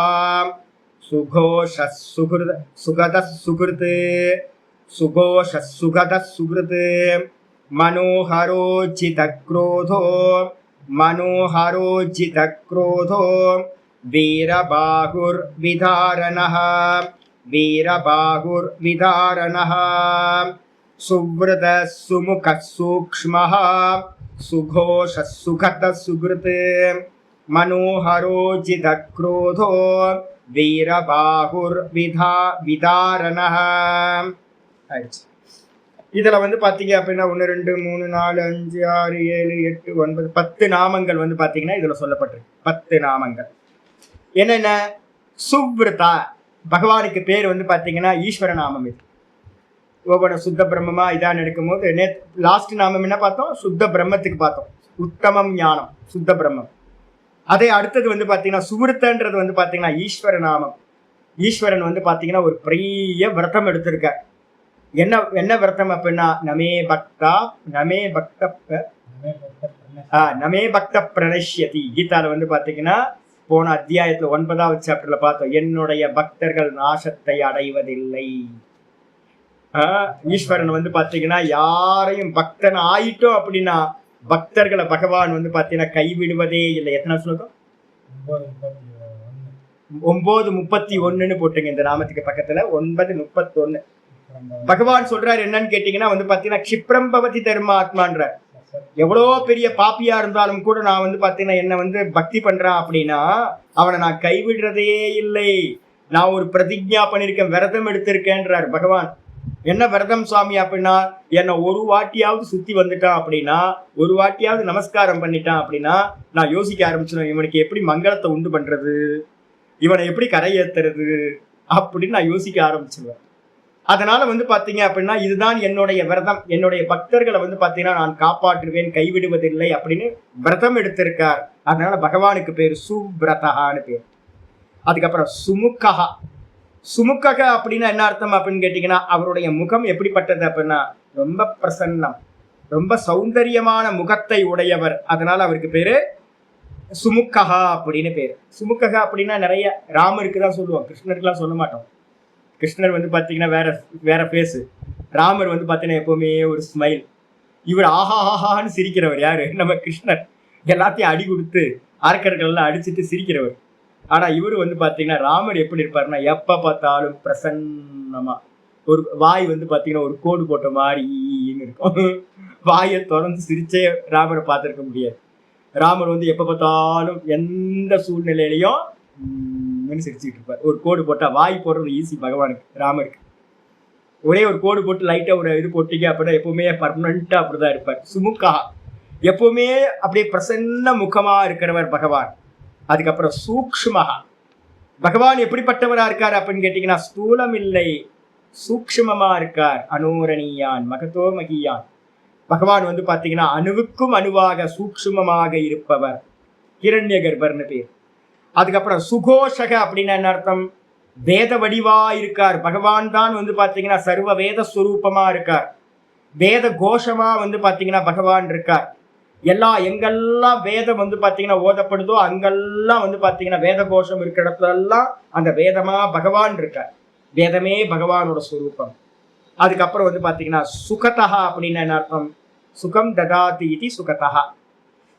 [SPEAKER 1] சுகோஷ சுகிருத சுகத சுகிருத் சுகோஷ சுகத சுகிருத் மனோஹரோஜித க்ரோதோ மனோஹரோஜித க்ரோதோ வீரபாகுர் விதாரணஹ வீரபாகுர் விதாரணஹ சுவ்ரத சுமுக சூக்ஷ்மஹ சுகோஷ சுகத சுகிருத் மனோஹரோஜித க்ரோதோ வீரபாகுர் விதாரணஹ. ஆயிடுச்சு. இதுல வந்து பாத்தீங்க அப்படின்னா 1 2 3 4 5 6 7 8 9 10 நாமங்கள் வந்து பாத்தீங்கன்னா இதுல சொல்லப்பட்டிருக்கு. 10 நாமங்கள் என்னென்ன? சுவ்ரதா, பகவானுக்கு பேர் வந்து பாத்தீங்கன்னா ஈஸ்வர நாமம். இது ஒவ்வொரு சுத்த பிரம்மமா இதான் எடுக்கும்போது லாஸ்ட் நாமம் என்ன பார்த்தோம்? சுத்த பிரம்மத்துக்கு பார்த்தோம். உத்தமம் ஞானம், சுத்த பிரம்மம். அதே அடுத்தது வந்து பாத்தீங்கன்னா சுவிருத்தன்றது வந்து பாத்தீங்கன்னா ஈஸ்வர நாமம். ஈஸ்வரன் வந்து பாத்தீங்கன்னா ஒரு பெரிய விரதம் எடுத்திருக்கார். என்ன விரதம் அப்படின்னா நமே பக்த பிரணஷ்யதி. கீதால வந்து பாத்தீங்கன்னா போன அத்தியாயத்துல 9வது சாப்டர்ல பார்த்தோம், என்னுடைய பக்தர்கள் நாசத்தை அடைவதில்லை. ஈஸ்வரன் வந்து பாத்தீங்கன்னா யாரையும் பக்தன் ஆயிட்டோம் அப்படின்னா பக்தர்களை பகவான் வந்து பாத்தீங்கன்னா கைவிடுவதே இல்லை. எத்தனை ஸ்லோகம்? 9:31 போட்டுங்க இந்த நாமத்துக்கு பக்கத்துல. 9:31 பகவான் சொல்றாரு என்னன்னு கேட்டீங்கன்னா வந்து பாத்தீங்கன்னா க்ஷிப்ரம் பவதி தர்மாத்மான்ற. எவ்வளோ பெரிய பாப்பியா இருந்தாலும் கூட நான் வந்து பாத்தீங்கன்னா என்ன வந்து பக்தி பண்றான் அப்படின்னா அவனை நான் கைவிடுறதே இல்லை. நான் ஒரு பிரதிஜ்ஞா பண்ணிருக்கேன், விரதம் எடுத்திருக்கேன்றார் பகவான். என்ன விரதம் சுவாமி அப்படின்னா, என்னை ஒரு வாட்டியாவது சுத்தி வந்துட்டான் அப்படின்னா, ஒரு வாட்டியாவது நமஸ்காரம் பண்ணிட்டான் அப்படின்னா நான் யோசிக்க ஆரம்பிச்சிடும், இவனுக்கு எப்படி மங்களத்தை உண்டு பண்றது, இவனை எப்படி கரையேற்றுறது அப்படின்னு நான் யோசிக்க ஆரம்பிச்சிருவேன். அதனால வந்து பாத்தீங்க அப்படின்னா இதுதான் என்னுடைய விரதம், என்னுடைய பக்தர்களை வந்து பாத்தீங்கன்னா நான் காப்பாற்றுவேன், கைவிடுவதில்லை அப்படின்னு விரதம் எடுத்திருக்கார். அதனால பகவானுக்கு பேர் சுப்ரதஹான்னு பேர். அதுக்கப்புறம் சுமுகஹா. சுமுகக அப்படின்னா என்ன அர்த்தம் அப்படின்னு கேட்டீங்கன்னா அவருடைய முகம் எப்படிப்பட்டது அப்படின்னா ரொம்ப பிரசன்னம், ரொம்ப சௌந்தரியமான முகத்தை உடையவர். அதனால அவருக்கு பேரு சுமுகஹா அப்படின்னு பேரு. சுமுகஹா அப்படின்னா நிறைய ராமருக்கு தான் சொல்லுவோம், கிருஷ்ணருக்குலாம் சொல்ல மாட்டோம். கிருஷ்ணர் வந்து பாத்தீங்கன்னா வேற பேசு, ராமர் வந்து பாத்தீங்கன்னா எப்பவுமே ஒரு ஸ்மைல். இவர் ஆஹாஹான்னு சிரிக்கிறவர் யாரு? நம்ம கிருஷ்ணர். எல்லாத்தையும் அடி கொடுத்து ஆர்க்கர்கள் எல்லாம் அடிச்சுட்டு சிரிக்கிறவர். ஆனா இவரு வந்து பாத்தீங்கன்னா ராமர் எப்படி இருப்பாருன்னா எப்ப பார்த்தாலும் பிரசன்னமா, ஒரு வாய் வந்து பாத்தீங்கன்னா ஒரு கோடு போட்ட மாதிரி இருக்கும். வாயை திறந்து சிரிச்சே ராமரை பார்த்திருக்க முடியாது. ராமர் வந்து எப்ப பார்த்தாலும் எந்த சூழ்நிலையிலையும் சிரிச்சுட்டு இருப்பார். ஒரு கோடு போட்டா, வாய் போடுறது ஈஸி பகவானுக்கு, ராமருக்கு ஒரே ஒரு கோடு போட்டு லைட்டா ஒரு இது போட்டீங்க அப்படின்னா எப்பவுமே பர்மனண்டா அப்படிதான் இருப்பார். சுமுகா, எப்பவுமே அப்படியே பிரசன்ன முகமா இருக்கிறவர் பகவான். அதுக்கப்புறம் சூக்ஷ்மஹா, பகவான் எப்படிப்பட்டவரா இருக்கார் அப்படின்னு கேட்டீங்கன்னா ஸ்தூலம் இல்லை, சூக்ஷ்மமா இருக்கார். அனோரணியான் மகதோ மகியான். பகவான் வந்து பாத்தீங்கன்னா அணுவுக்கும் அணுவாக சூக்ஷ்மமாக இருப்பவர், ஹிரண்ய கர்ப்பர்னு பேர். அதுக்கப்புறம் சுகோஷக அப்படின்னா என்ன அர்த்தம்? வேத வடிவா இருக்கார். பகவான் தான் வந்து பாத்தீங்கன்னா சர்வ வேத ஸ்வரூபமா இருக்கார். வேத கோஷமா வந்து பாத்தீங்கன்னா பகவான் இருக்கார். எங்கெல்லாம் வேதம் வந்து பாத்தீங்கன்னா ஓதப்படுதோ அங்கெல்லாம் வந்து பாத்தீங்கன்னா வேத கோஷம் இருக்கிற இடத்துல எல்லாம் அந்த வேதமா பகவான் இருக்கார். வேதமே பகவானோட ஸ்வரூபம். அதுக்கப்புறம் வந்து பாத்தீங்கன்னா சுகதஹா அப்படின்னு என்ன அர்த்தம்? சுகம் ததாதி இது சுகதஹா.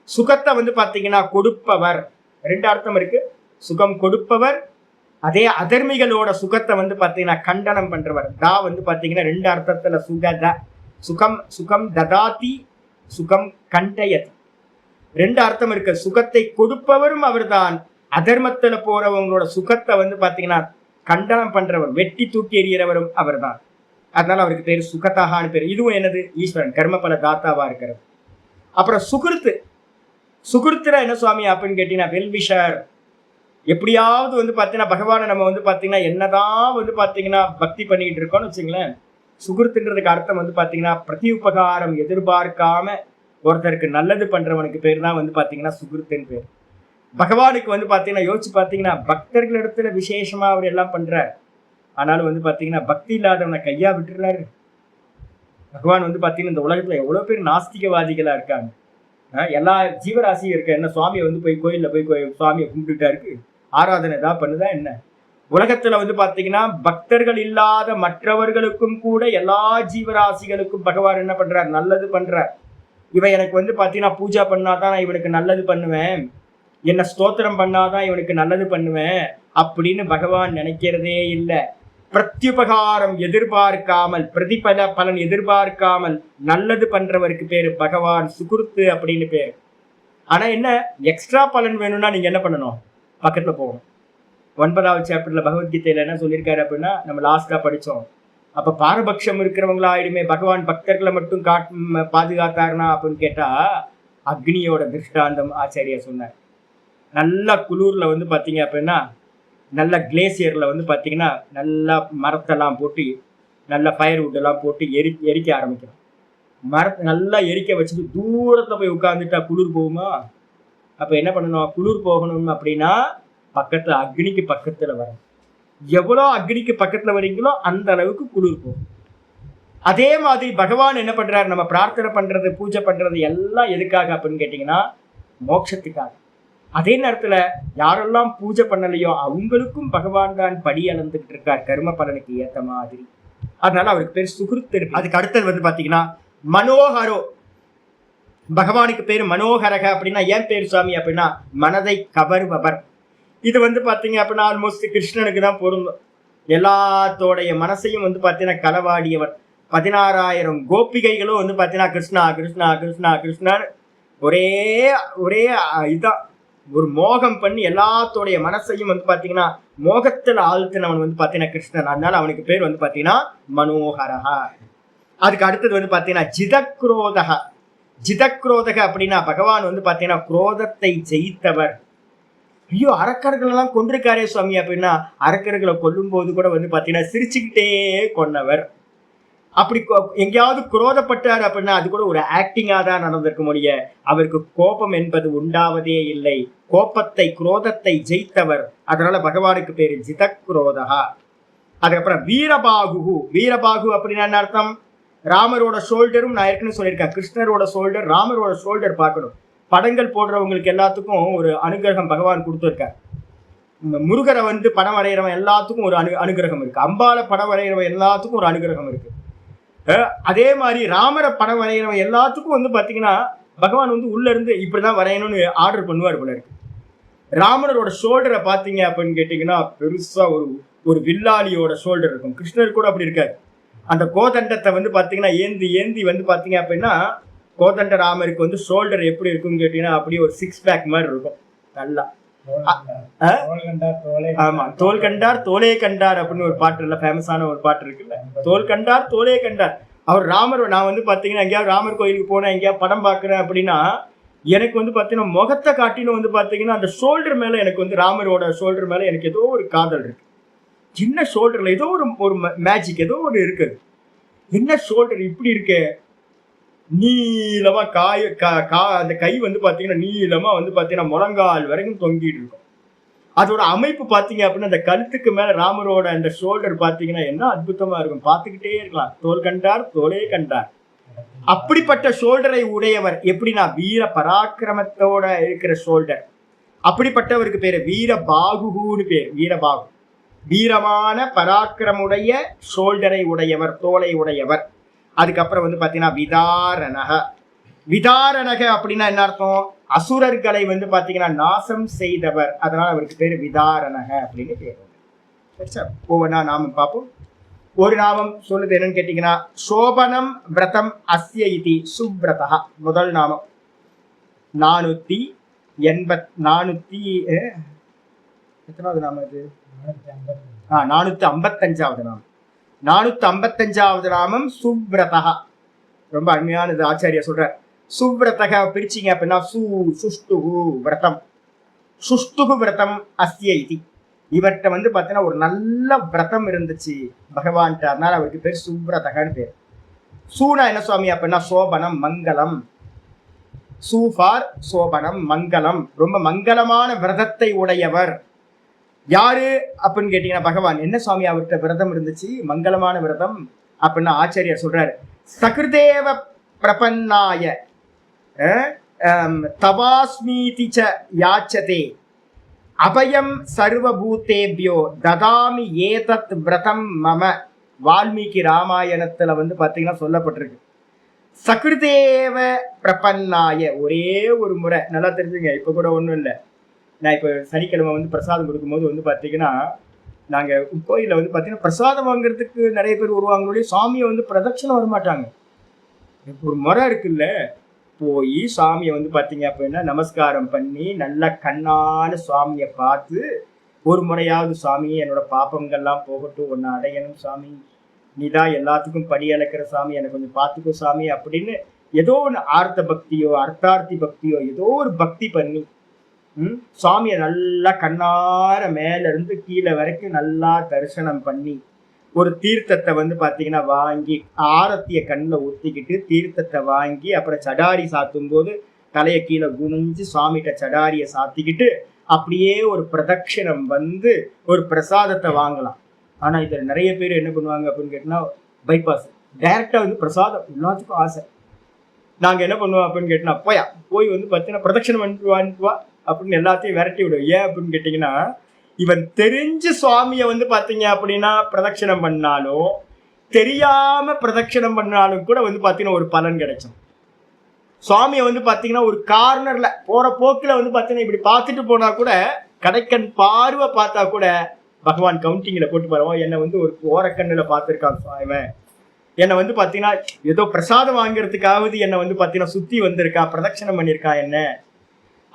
[SPEAKER 1] சுகத்தை வந்து பாத்தீங்கன்னா கொடுப்பவர். 2 அர்த்தம் இருக்கு. சுகம் கொடுப்பவர், அதே அதர்மிகளோட சுகத்தை வந்து பாத்தீங்கன்னா கண்டனம் பண்றவர். தா வந்து பாத்தீங்கன்னா 2 அர்த்தத்துல சுகத, சுகம் சுகம் ததாதி, சுகம் கண்டயதி, 2 அர்த்தம் இருக்கு. சுகத்தை கொடுப்பவரும் அவர்தான், அதர்மத்துல போறவங்களோட சுகத்தை வந்து பாத்தீங்கன்னா கண்டனம் பண்றவர், வெட்டி தூக்கி எறிகிறவரும் அவர் தான். அதனால அவருக்கு பேர் சுகதஹான்னு பேர். இதுவும் என்னது? ஈஸ்வரன், கர்மபல தாத்தாவா இருக்கிறது. அப்புறம் சுகிருத்து. சுகிருத்துனா என்ன சுவாமி அப்படின்னு கேட்டீங்கன்னா வெல்விஷர். எப்படியாவது வந்து பாத்தீங்கன்னா பகவானை நம்ம வந்து பாத்தீங்கன்னா என்னதான் வந்து பாத்தீங்கன்னா பக்தி பண்ணிட்டு இருக்கோம்னு வச்சுங்களேன், சுகிருத்துன்றதுக்கு அர்த்தம் வந்து பாத்தீங்கன்னா பிரதி உபகாரம் எதிர்பார்க்காம ஒருத்தருக்கு நல்லது பண்றவனுக்கு பேர் தான் வந்து பாத்தீங்கன்னா சுகிருத்துன்னு பேர். பகவானுக்கு வந்து பாத்தீங்கன்னா யோசிச்சு பாத்தீங்கன்னா பக்தர்கள் இடத்துல விசேஷமா அவர் எல்லாம் பண்றார். ஆனாலும் வந்து பாத்தீங்கன்னா பக்தி இல்லாதவனை கையா விட்டுறாரு. பகவான் வந்து பாத்தீங்கன்னா இந்த உலகத்துல எவ்வளவு பேர் நாஸ்திகவாதிகளா இருக்காங்க. எல்லா ஜீவராசியும் இருக்க என்ன சுவாமியை வந்து போய் கோயில்ல போய் சுவாமியை கும்பிட்டுட்டா இருக்கு, ஆராதனை ஏதாவது பண்ணுதா என்ன? உலகத்துல வந்து பாத்தீங்கன்னா பக்தர்கள் இல்லாத மற்றவர்களுக்கும் கூட எல்லா ஜீவராசிகளுக்கும் பகவான் என்ன பண்றார்? நல்லது பண்றார். இவன் எனக்கு வந்து பாத்தீங்கன்னா பூஜா பண்ணாதான் நான் இவனுக்கு நல்லது பண்ணுவேன், என்ன ஸ்தோத்திரம் பண்ணாதான் இவனுக்கு நல்லது பண்ணுவேன் அப்படின்னு பகவான் நினைக்கிறதே இல்லை. பிரத்யுபகாரம் எதிர்பார்க்காமல், பிரதிபல பலன் எதிர்பார்க்காமல் நல்லது பண்றவருக்கு பேரு பகவான் சுகுருத்து அப்படின்னு பேரு. ஆனா என்ன, எக்ஸ்ட்ரா பலன் வேணும்னா நீங்க என்ன பண்ணணும்? பக்கத்துல போகணும். 9வது சாப்டர்ல பகவத்கீதையில என்ன சொல்லியிருக்காரு அப்படின்னா, நம்ம லாஸ்டா படிச்சோம். அப்ப பாரபட்சம் இருக்கிறவங்களா ஆயிடுமே, பகவான் பக்தர்களை மட்டும் பாதுகாத்தாருனா அப்படின்னு கேட்டா, அக்னியோட திருஷ்டாந்தம் ஆச்சாரியா சொன்னார். நல்ல குளூர்ல வந்து பாத்தீங்க அப்படின்னா, நல்ல கிளேசியர்ல வந்து பாத்தீங்கன்னா நல்லா மரத்தெல்லாம் போட்டு, நல்ல ஃபயர்வுட் எல்லாம் போட்டு எரிக்க ஆரம்பிக்கிறோம். மரத்தை நல்லா எரிக்க வச்சுட்டு தூரத்துல போய் உட்கார்ந்துட்டா குளிர் போகுமா? அப்ப என்ன பண்ணணும்? குளிர் போகணும் அப்படின்னா பக்கத்துல, அக்னிக்கு பக்கத்துல வரணும். எவ்வளோ அக்னிக்கு பக்கத்துல வரீங்களோ அந்த அளவுக்கு குளிர் போகும். அதே மாதிரி பகவான் என்ன பண்றாரு? நம்ம பிரார்த்தனை பண்றது, பூஜை பண்றது எல்லாம் எதுக்காக அப்படின்னு கேட்டீங்கன்னா மோட்சத்துக்காக. அதே நேரத்துல யாரெல்லாம் பூஜை பண்ணலையோ அவங்களுக்கும் பகவான் தான் படி அளந்துகிட்டு இருக்கார் கர்ம பலனுக்கு ஏத்த மாதிரி. அதனால அவருக்கு பேர் சுகிருத்து இருக்கு. அதுக்கு அடுத்தது வந்து பாத்தீங்கன்னா மனோகரோ. பகவானுக்கு பேரு மனோகரக அப்படின்னா ஏன் பேர் சுவாமி அப்படின்னா மனதை கவர்பவர். இது வந்து பாத்தீங்க அப்படின்னா ஆல்மோஸ்ட் கிருஷ்ணனுக்கு தான் பொருந்தும். எல்லாத்தோடைய மனசையும் வந்து பாத்தீங்கன்னா களவாடியவர். 16,000 கோபிகைகளும் வந்து பாத்தீங்கன்னா கிருஷ்ணா கிருஷ்ணா கிருஷ்ணா கிருஷ்ணன் ஒரே ஒரே இதான் ஒரு மோகம் பண்ணி எல்லாத்தோடைய மனசையும் வந்து பாத்தீங்கன்னா மோகத்துல ஆழ்த்தினவன் வந்து பாத்தீங்கன்னா கிருஷ்ணன். அதனால அவனுக்கு பேர் வந்து பாத்தீங்கன்னா மனோகரஹா. அதுக்கு அடுத்தது வந்து பாத்தீங்கன்னா ஜிதக்ரோதக. ஜிதக்ரோதக அப்படின்னா பகவான் வந்து பாத்தீங்கன்னா குரோதத்தை ஜெயித்தவர். ஐயோ அரக்கர்கள் எல்லாம் கொண்டிருக்காரே சுவாமி அப்படின்னா அரக்கர்களை கொல்லும் போது கூட வந்து பாத்தீங்கன்னா சிரிச்சுக்கிட்டே கொண்டவர். அப்படி எங்கேயாவது குரோதப்பட்டார் அப்படின்னா அது கூட ஒரு ஆக்டிங்கா தான் நடந்திருக்க முடிய, அவருக்கு கோபம் என்பது உண்டாவதே இல்லை. கோபத்தை குரோதத்தை ஜெயித்தவர். அதனால பகவானுக்கு பேரு ஜிதக்ரோதகா. அதுக்கப்புறம் வீரபாகு. வீரபாகு அப்படின்னா என்ன அர்த்தம்? ராமரோட ஷோல்டரும் நான் ஏற்கனவே சொல்லியிருக்கேன், கிருஷ்ணரோட ஷோல்டர் ராமரோட ஷோல்டர் பார்க்கணும். படங்கள் போடுறவங்களுக்கு எல்லாத்துக்கும் ஒரு அனுகிரகம் பகவான் கொடுத்துருக்கார். முருகரை வந்து படம் வரைகிறவன் எல்லாத்துக்கும் ஒரு அனுகிரகம் இருக்கு. அம்பால படம் வரைகிறவன் எல்லாத்துக்கும் ஒரு அனுகிரகம் இருக்கு. அதே மாதிரி ராமரை படம் வரைகிறவன் எல்லாத்துக்கும் வந்து பாத்தீங்கன்னா பகவான் வந்து உள்ள இருந்து இப்படிதான் வரையணும்னு ஆர்டர் பண்ணுவார் போல இருக்கு. ராமரோட ஷோல்டரை பாத்தீங்க அப்படின்னு கேட்டீங்கன்னா பெருசா ஒரு வில்லாளியோட ஷோல்டர் இருக்கும். கிருஷ்ணர் கூட அப்படி இருக்காரு. அந்த கோதண்டத்தை வந்து பாத்தீங்கன்னா ஏந்தி ஏந்தி வந்து பாத்தீங்க அப்படின்னா கோதண்ட ராமருக்கு வந்து ஷோல்டர் எப்படி இருக்குன்னு கேட்டீங்கன்னா அப்படியே ஒரு 6 பேக் மாதிரி இருக்கும். நல்லா ஆமா, தோல் கண்டார் தோலே கண்டார் அப்படின்னு ஒரு பாட்டு இல்ல, ஃபேமஸான ஒரு பாட்டு இருக்குல்ல, தோல் கண்டார் தோலே கண்டார். அவர் ராமர். நான் வந்து பாத்தீங்கன்னா எங்கேயாவது ராமர் கோயிலுக்கு போனேன், எங்கேயாவது படம் பாக்குறேன் அப்படின்னா எனக்கு வந்து பாத்தீங்கன்னா முகத்தை காட்டின்னு வந்து பாத்தீங்கன்னா அந்த ஷோல்டர் மேல எனக்கு வந்து ராமரோட ஷோல்டர் மேல எனக்கு ஏதோ ஒரு காதல் இருக்கு. சின்ன ஷோல்டர்ல ஏதோ ஒரு மேஜிக் ஏதோ ஒரு இருக்குது. என்ன ஷோல்டர் இப்படி இருக்கு, நீளமா அந்த கை வந்து பாத்தீங்கன்னா நீளமா வந்து பாத்தீங்கன்னா முழங்கால் வரைக்கும் தொங்கிட்டு இருக்கும். அதோட அமைப்பு பாத்தீங்க அப்படின்னா அந்த கழுத்துக்கு மேல ராமரோட அந்த ஷோல்டர் பாத்தீங்கன்னா என்ன அற்புதமா இருக்கும், பார்த்துக்கிட்டே இருக்கலாம். தோல் கண்டார் தோலே கண்டார். அப்படிப்பட்ட ஷோல்டரை உடையவர். எப்படின்னா வீர பராக்கிரமத்தோட இருக்கிற ஷோல்டர். அப்படிப்பட்டவருக்கு பேரு வீரபாகுன்னு பேர். வீரபாகு வீரமான பராக்கிரமுடைய ஷோல்டரை உடையவர், தோலை உடையவர். அதுக்கப்புறம் வந்து பாத்தீங்கன்னா விதாரணக. விதாரணக அப்படின்னா என்ன அர்த்தம்? அசுரர்களை வந்து பாத்தீங்கன்னா நாசம் செய்தவர். அதனால அவருக்கு பேரு விதாரணக அப்படின்னு பேர். ஒவ்வொன்றா நாமம் பார்ப்போம். ஒரு நாமம் சொல்லுது என்னன்னு கேட்டீங்கன்னா சோபனம் விரதம் அஸ்ய இதி சுப்ரதா. முதல் நாமம் 480 எத்தனாவது நாமம் இது? 455வது நாமம். 455வது நாமம் சுப்ரதா. ரொம்ப அருமையானது. ஆச்சாரியா சொல்ற சுப்ரதக பிரிச்சிங்க அப்படின்னா சுஷ்டுகு விரதம். சுஷ்டுகு விரதம் அஸ்ய இதி. இவர்கிட்ட வந்து பாத்தீங்கன்னா ஒரு நல்ல விரதம் இருந்துச்சு பகவான்கிட்ட. அதனால அவருக்கு பேர் சுப்ரதகன்னு பேர். சூனா என்ன சுவாமி அப்படின்னா சோபனம் மங்களம். சூஃபார் சோபனம் மங்களம். ரொம்ப மங்களமான விரதத்தை உடையவர். யாரு அப்படின்னு கேட்டீங்கன்னா பகவான். என்ன சுவாமி அவர்கிட்ட விரதம் இருந்துச்சு, மங்களமான விரதம் அப்படின்னா ஆச்சாரியார் சொல்றாரு சகிருதேவ பிரபன்னாய தவாஸ்மீதி ச யாச்சதே அபயம் சர்வபூதேபியோ ததாமி ஏதத் விரதம் மம. வால்மீகி ராமாயணத்துல வந்து பாத்தீங்கன்னா சொல்லப்பட்டிருக்கு. சகிருதேவ பிரபன்னாய, ஒரே ஒரு முறை, நல்லா தெரிஞ்சுங்க, இப்ப கூட ஒண்ணும் இல்லை. நான் இப்ப சனிக்கிழமை வந்து பிரசாதம் கொடுக்கும்போது வந்து பாத்தீங்கன்னா, நாங்க கோயில வந்து பாத்தீங்கன்னா பிரசாதம் வாங்குறதுக்கு நிறைய பேர் வருவாங்களுடைய, சாமியை வந்து பிரதட்சணம் வரமாட்டாங்க. ஒரு முறை இருக்குல்ல, போய் சாமியை வந்து பாத்தீங்க அப்படின்னா நமஸ்காரம் பண்ணி நல்ல கண்ணான சுவாமியை பார்த்து, ஒரு முறையாவது சாமி என்னோட பாப்பங்கள்லாம் போகட்டும், ஒன்னு அடையணும் சாமி, நீதான் எல்லாத்துக்கும் படி அளக்கிற சாமி, எனக்கு கொஞ்சம் பார்த்துக்கோ சாமி அப்படின்னு ஏதோ ஒன்று ஆர்த்த பக்தியோ அர்த்தார்த்தி பக்தியோ ஏதோ ஒரு பக்தி பண்ணி சுவாமியை நல்லா கண்ணார மேல இருந்து கீழே வரைக்கும் நல்லா தரிசனம் பண்ணி, ஒரு தீர்த்தத்தை வந்து பாத்தீங்கன்னா வாங்கி ஆரத்திய கண்ணில் ஊத்திக்கிட்டு தீர்த்தத்தை வாங்கி அப்புறம் சடாரி சாத்தும் போது தலையை கீழே குனிஞ்சு சுவாமிகிட்ட சடாரியை சாத்திக்கிட்டு அப்படியே ஒரு பிரதட்சிணம் வந்து ஒரு பிரசாதத்தை வாங்கலாம். ஆனா இதுல நிறைய பேர் என்ன பண்ணுவாங்க அப்படின்னு கேட்டீங்கன்னா, பைபாஸ் டைரக்டா வந்து பிரசாதம் எல்லாத்துக்கும் ஆசை. நாங்க என்ன பண்ணுவோம் அப்படின்னு கேட்டோம்னா, போய் வந்து பார்த்தீங்கன்னா பிரதட்சணம் பண்ணிட்டு வா அப்படின்னு எல்லாத்தையும் விரட்டி விடுவோம். ஏன் அப்படின்னு கேட்டீங்கன்னா, இவன் தெரிஞ்சு சுவாமியை வந்து பாத்தீங்க அப்படின்னா பிரதட்சணம் பண்ணாலும் தெரியாம பிரதட்சணம் பண்ணாலும் கூட வந்து பாத்தீங்கன்னா ஒரு பலன் கிடைக்கும். சுவாமியை வந்து பாத்தீங்கன்னா ஒரு கார்னர்ல போற போக்குல வந்து பாத்தீங்கன்னா இப்படி பார்த்துட்டு போனா கூட, கடைக்கண் பார்வை பார்த்தா கூட பகவான் கவுண்டிங்ல போட்டு பாருவோம், என்னை வந்து ஒரு ஓரக்கண்ணுல பார்த்துருக்கான் சுவாமி, என்னை வந்து பாத்தீங்கன்னா ஏதோ பிரசாதம் வாங்குறதுக்காவது என்னை வந்து பாத்தீங்கன்னா சுத்தி வந்திருக்கா, பிரதட்சணம் பண்ணியிருக்கா என்ன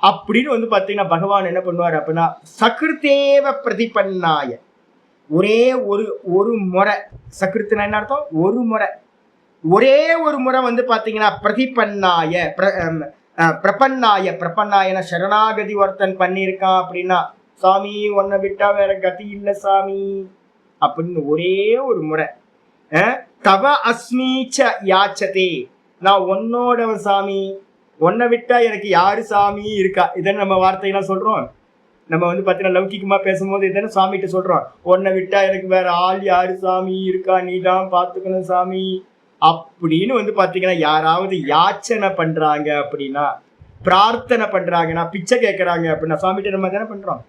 [SPEAKER 1] அப்படின்னு வந்து பாத்தீங்கன்னா பகவான் என்ன பண்ணுவார் அப்படின்னா, சகிருதேவ பிரதிபன்னாய, ஒரே ஒரு முறை, சகிருத்துனா என்ன அர்த்தம், ஒரு முறை, ஒரே ஒரு முறை வந்து பாத்தீங்கன்னா பிரதிபன்னாய பிரபன்னாயன சரணாகதி ஒருத்தன் பண்ணியிருக்கான் அப்படின்னா, சாமி உன்னை விட்டா வேற கதி இல்லை சாமி அப்படின்னு ஒரே ஒரு முறை, தவ அஸ்மீச்ச யாச்சதே, நான் உன்னோடவன் சாமி, உன்னை விட்டா எனக்கு யாரு சாமி இருக்கா, இதன்னு நம்ம வார்த்தையெல்லாம் சொல்றோம். நம்ம வந்து பாத்தீங்கன்னா லௌகிகமா பேசும்போது இதன்னு சாமிகிட்ட சொல்றோம், உன்னை விட்டா எனக்கு வேற ஆள் யாரு சாமி இருக்கா, நீ தான் பாத்துக்கணும் சாமி அப்படின்னு வந்து பாத்தீங்கன்னா யாராவது யாச்சனை பண்றாங்க அப்படின்னா, பிரார்த்தனை பண்றாங்கன்னா, பிச்சை கேட்கறாங்க அப்படின்னா சாமிகிட்ட நம்ம தானே பண்றோம்,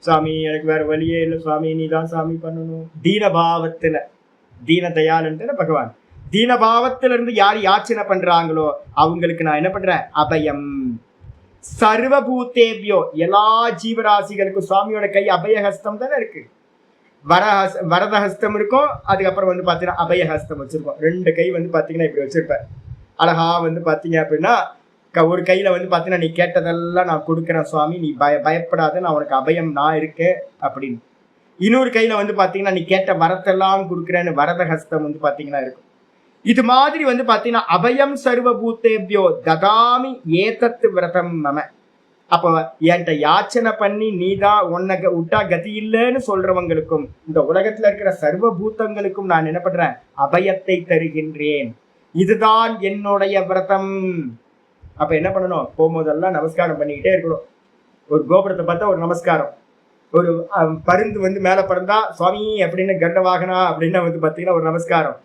[SPEAKER 1] சாமி எனக்கு வேற வழியே இல்லை சாமி, நீ தான் சாமி பண்ணணும். தீனபாவத்துல, தீன தயாளன்ற பகவான், தீனபாவத்துல இருந்து யார் யாச்சனை பண்றாங்களோ அவங்களுக்கு நான் என்ன பண்றேன், அபயம் சர்வபூத்தேபியோ, எல்லா ஜீவராசிகளுக்கும் சுவாமியோட கை அபயஹஸ்தம் தானே இருக்கு. வரதஹஸ்தம் இருக்கும், அதுக்கப்புறம் வந்து பாத்தீங்கன்னா அபயஹஸ்தம் வச்சிருக்கோம். ரெண்டு கை வந்து பாத்தீங்கன்னா இப்படி வச்சிருப்பேன். அழகா வந்து பாத்தீங்க அப்படின்னா ஒரு கையில வந்து பாத்தீங்கன்னா நீ கேட்டதெல்லாம் நான் கொடுக்குறேன் சுவாமி, நீ பயப்படாத, நான் உனக்கு அபயம் நான் இருக்கேன் அப்படின்னு. இன்னொரு கையில வந்து பாத்தீங்கன்னா நீ கேட்ட வரத்தெல்லாம் கொடுக்குறேன்னு வரதஹஸ்தம் வந்து பாத்தீங்கன்னா இருக்கும். இது மாதிரி வந்து பாத்தீங்கன்னா அபயம் சர்வபூத்தேபியோ ததாமி ஏதத் விரதம் மம. அப்போ என்கிட்ட யாச்சனை பண்ணி நீதான் உன்னை விட்டா கதி இல்லைன்னு சொல்றவங்களுக்கும் இந்த உலகத்துல இருக்கிற சர்வபூத்தங்களுக்கும் நான் என்ன பண்றேன், அபயத்தை தருகின்றேன், இதுதான் என்னுடைய விரதம். அப்ப என்ன பண்ணணும், போகும்போதெல்லாம் நமஸ்காரம் பண்ணிக்கிட்டே இருக்கணும். ஒரு கோபுரத்தை பார்த்தா ஒரு நமஸ்காரம், ஒரு பருந்து வந்து மேல பறந்தா சுவாமி அப்படின்னு கண்ட வாகனா அப்படின்னா வந்து பாத்தீங்கன்னா ஒரு நமஸ்காரம்.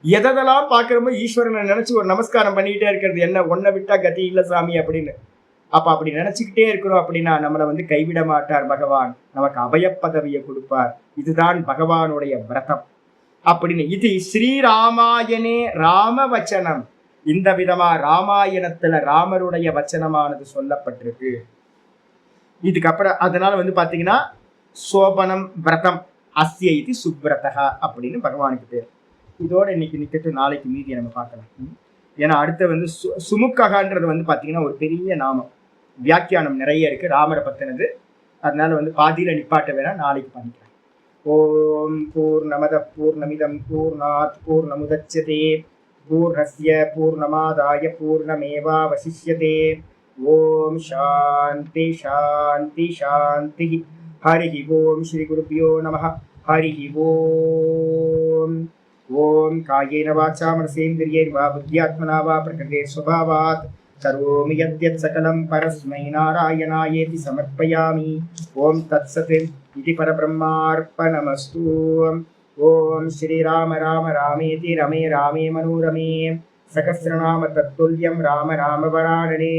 [SPEAKER 1] எதெல்லாம் பாக்குறப்போ ஈஸ்வரனை நினைச்சு ஒரு நமஸ்காரம் பண்ணிக்கிட்டே இருக்கிறது, என்ன ஒன்னை விட்டா கதி இல்லை சாமி அப்படின்னு. அப்ப அப்படி நினைச்சுக்கிட்டே இருக்கிறோம் அப்படின்னா நம்மளை வந்து கைவிட மாட்டார் பகவான், நமக்கு அபய பதவியை கொடுப்பார். இதுதான் பகவானுடைய விரதம் அப்படின்னு. இது ஸ்ரீராமாயணே ராம வச்சனம், இந்த விதமா ராமாயணத்துல ராமருடைய வச்சனமானது சொல்லப்பட்டிருக்கு. இதுக்கப்புறம் அதனால வந்து பாத்தீங்கன்னா சோபனம் விரதம் அஸ்ய இது சுப்ரதா அப்படின்னு பகவானுக்கு பேர். இதோட இன்னைக்கு நிக்கட்டு, நாளைக்கு மீதியை நம்ம பார்க்கலாம். ஏன்னா அடுத்த வந்து சுமுக்ககான்றது வந்து பாத்தீங்கன்னா ஒரு பெரிய நாமம், வியாக்கியானம் நிறைய இருக்கு ராமரை பத்தினது. அதனால வந்து பாதியில நிப்பாட்ட வேணா, நாளைக்கு பண்ணிக்கலாம். ஓம் பூர்ணமத பூர்ணமிதம் பூர்ணாத் பூர்ணமுதச்யதே பூர்ணஸ்ய பூர்ணமாதாய பூர்ணமேவாவசிஷ்யதே. ஓம் சாந்தி சாந்தி சாந்தி. ஹரி ஓம் ஸ்ரீ குருபியோ நமः. ஹரி ஓம். ஓம் காயேன வாச்சா மனசேந்திரியைர்வா புத்யாத்மனா வா பிரகிருதே ஸ்வபாவாத் கரோமி யத்யத் சகலம் பரஸ்மை நாராயணாயேதி சமர்ப்பயாமி. ஓம் தத்சத் இதி பரபிரம்மார்ப்பணமஸ்து. ஓம் ஸ்ரீராம ராம ராமேதி ரமே ராமே மனோரமே சகஸ்ரநாம தத்துல்யம் ராம ராம வராணனே.